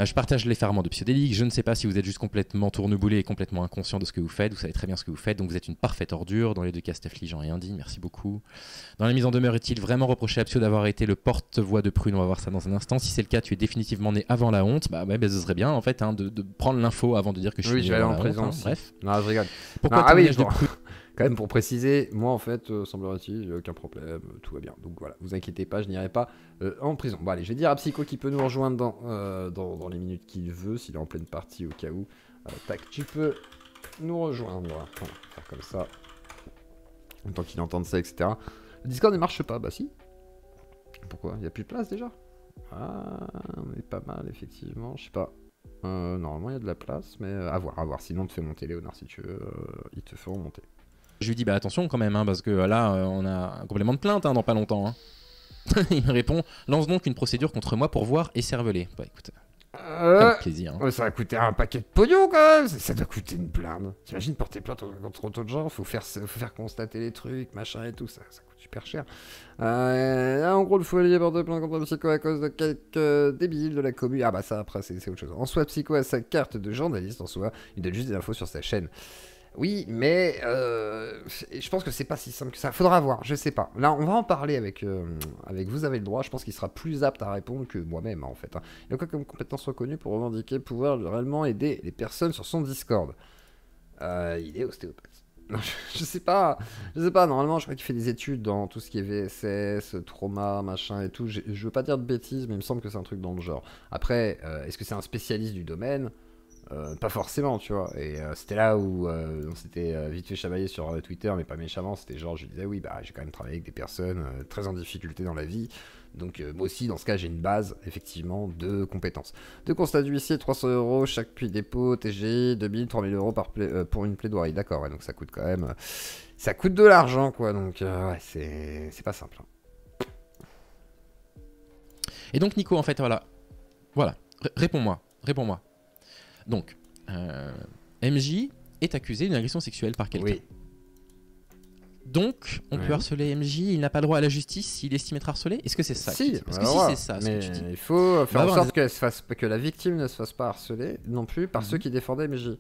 Je partage l'effarement de Pseudélique. Je ne sais pas si vous êtes juste complètement tourneboulé et complètement inconscient de ce que vous faites. Vous savez très bien ce que vous faites, donc vous êtes une parfaite ordure. Dans les deux cas, Stefli, j'en ai rien dit. Merci beaucoup. Dans la mise en demeure, est-il vraiment reproché à Psio d'avoir été le porte-voix de Prune? On va voir ça dans un instant. Si c'est le cas, tu es définitivement né avant la honte. Bah ce serait bien en fait de prendre l'info avant de dire que je suis né avant la honte. Hein. Bref. Non, je rigole. Pourquoi témoignage de Prune? Quand même, pour préciser, moi en fait, semblerait-il, aucun problème, tout va bien. Donc voilà, vous inquiétez pas, je n'irai pas en prison. Bon, allez, je vais dire à Psycho qui peut nous rejoindre dans les minutes qu'il veut, s'il est en pleine partie au cas où. Tac, tu peux nous rejoindre. Voilà, faire comme ça. En tant qu'il entende ça, etc. Le Discord ne marche pas, bah si. Pourquoi? Il n'y a plus de place déjà? Ah, on est pas mal, effectivement, je sais pas. Normalement, il y a de la place, mais à voir. Sinon, on te fait monter Léonard si tu veux, ils te feront monter. Je lui dis attention quand même, hein, parce que là on a un complément de plainte dans pas longtemps. Hein. Il me répond lance donc une procédure contre moi pour voir et cerveler. Bah écoute, quel plaisir. Hein. Ça va coûter un paquet de pognon quand même, ça doit coûter une blinde. T'imagines porter plainte contre autant de gens, faut faire constater les trucs, machin et tout, ça coûte super cher. En gros, le Fouali porte plainte contre Psycho à cause de quelques débiles de la commune. Ah bah ça après c'est autre chose. En soi, Psycho a sa carte de journaliste, en soi, il donne juste des infos sur sa chaîne. Oui, mais je pense que c'est pas si simple que ça. Faudra voir, je sais pas. Là, on va en parler avec Vous avez le droit. Je pense qu'il sera plus apte à répondre que moi-même, hein, en fait. Hein. Il a quoi comme compétence reconnue pour revendiquer pouvoir réellement aider les personnes sur son Discord? Il est ostéopathe. Non, je sais pas. Je sais pas, normalement, je crois qu'il fait des études dans tout ce qui est VSS, trauma, machin et tout. Je veux pas dire de bêtises, mais il me semble que c'est un truc dans le genre. Après, est-ce que c'est un spécialiste du domaine? Pas forcément, tu vois. Et c'était là où on s'était vite fait chamailler sur Twitter, mais pas méchamment. C'était genre, je disais, oui, bah, j'ai quand même travaillé avec des personnes très en difficulté dans la vie. Donc, moi aussi, dans ce cas, j'ai une base, effectivement, de compétences. De constat d'huissier, 300 € chaque puits dépôt, TGI, 2000, 3000 € pour une plaidoirie. D'accord, ouais, donc ça coûte quand même. Ça coûte de l'argent, quoi. Donc, ouais, c'est pas simple. Hein. Et donc, Nico, en fait, voilà, réponds-moi. Donc, MJ est accusé d'une agression sexuelle par quelqu'un. Oui. Donc, on peut harceler MJ, il n'a pas droit à la justice s'il estime être harcelé. Est-ce que c'est ça? Si, parce que si c'est ça, ce que tu dis. il faut faire en sorte que la victime ne se fasse pas harceler non plus par ceux qui défendaient MJ.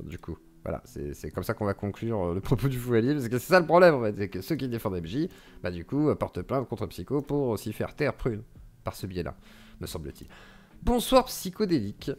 Du coup, voilà, c'est comme ça qu'on va conclure le propos du Foualier, parce que c'est ça le problème en fait, c'est que ceux qui défendent MJ, bah du coup, portent plainte contre Psycho pour aussi faire taire Prune par ce biais-là, me semble-t-il. Bonsoir psychodélique.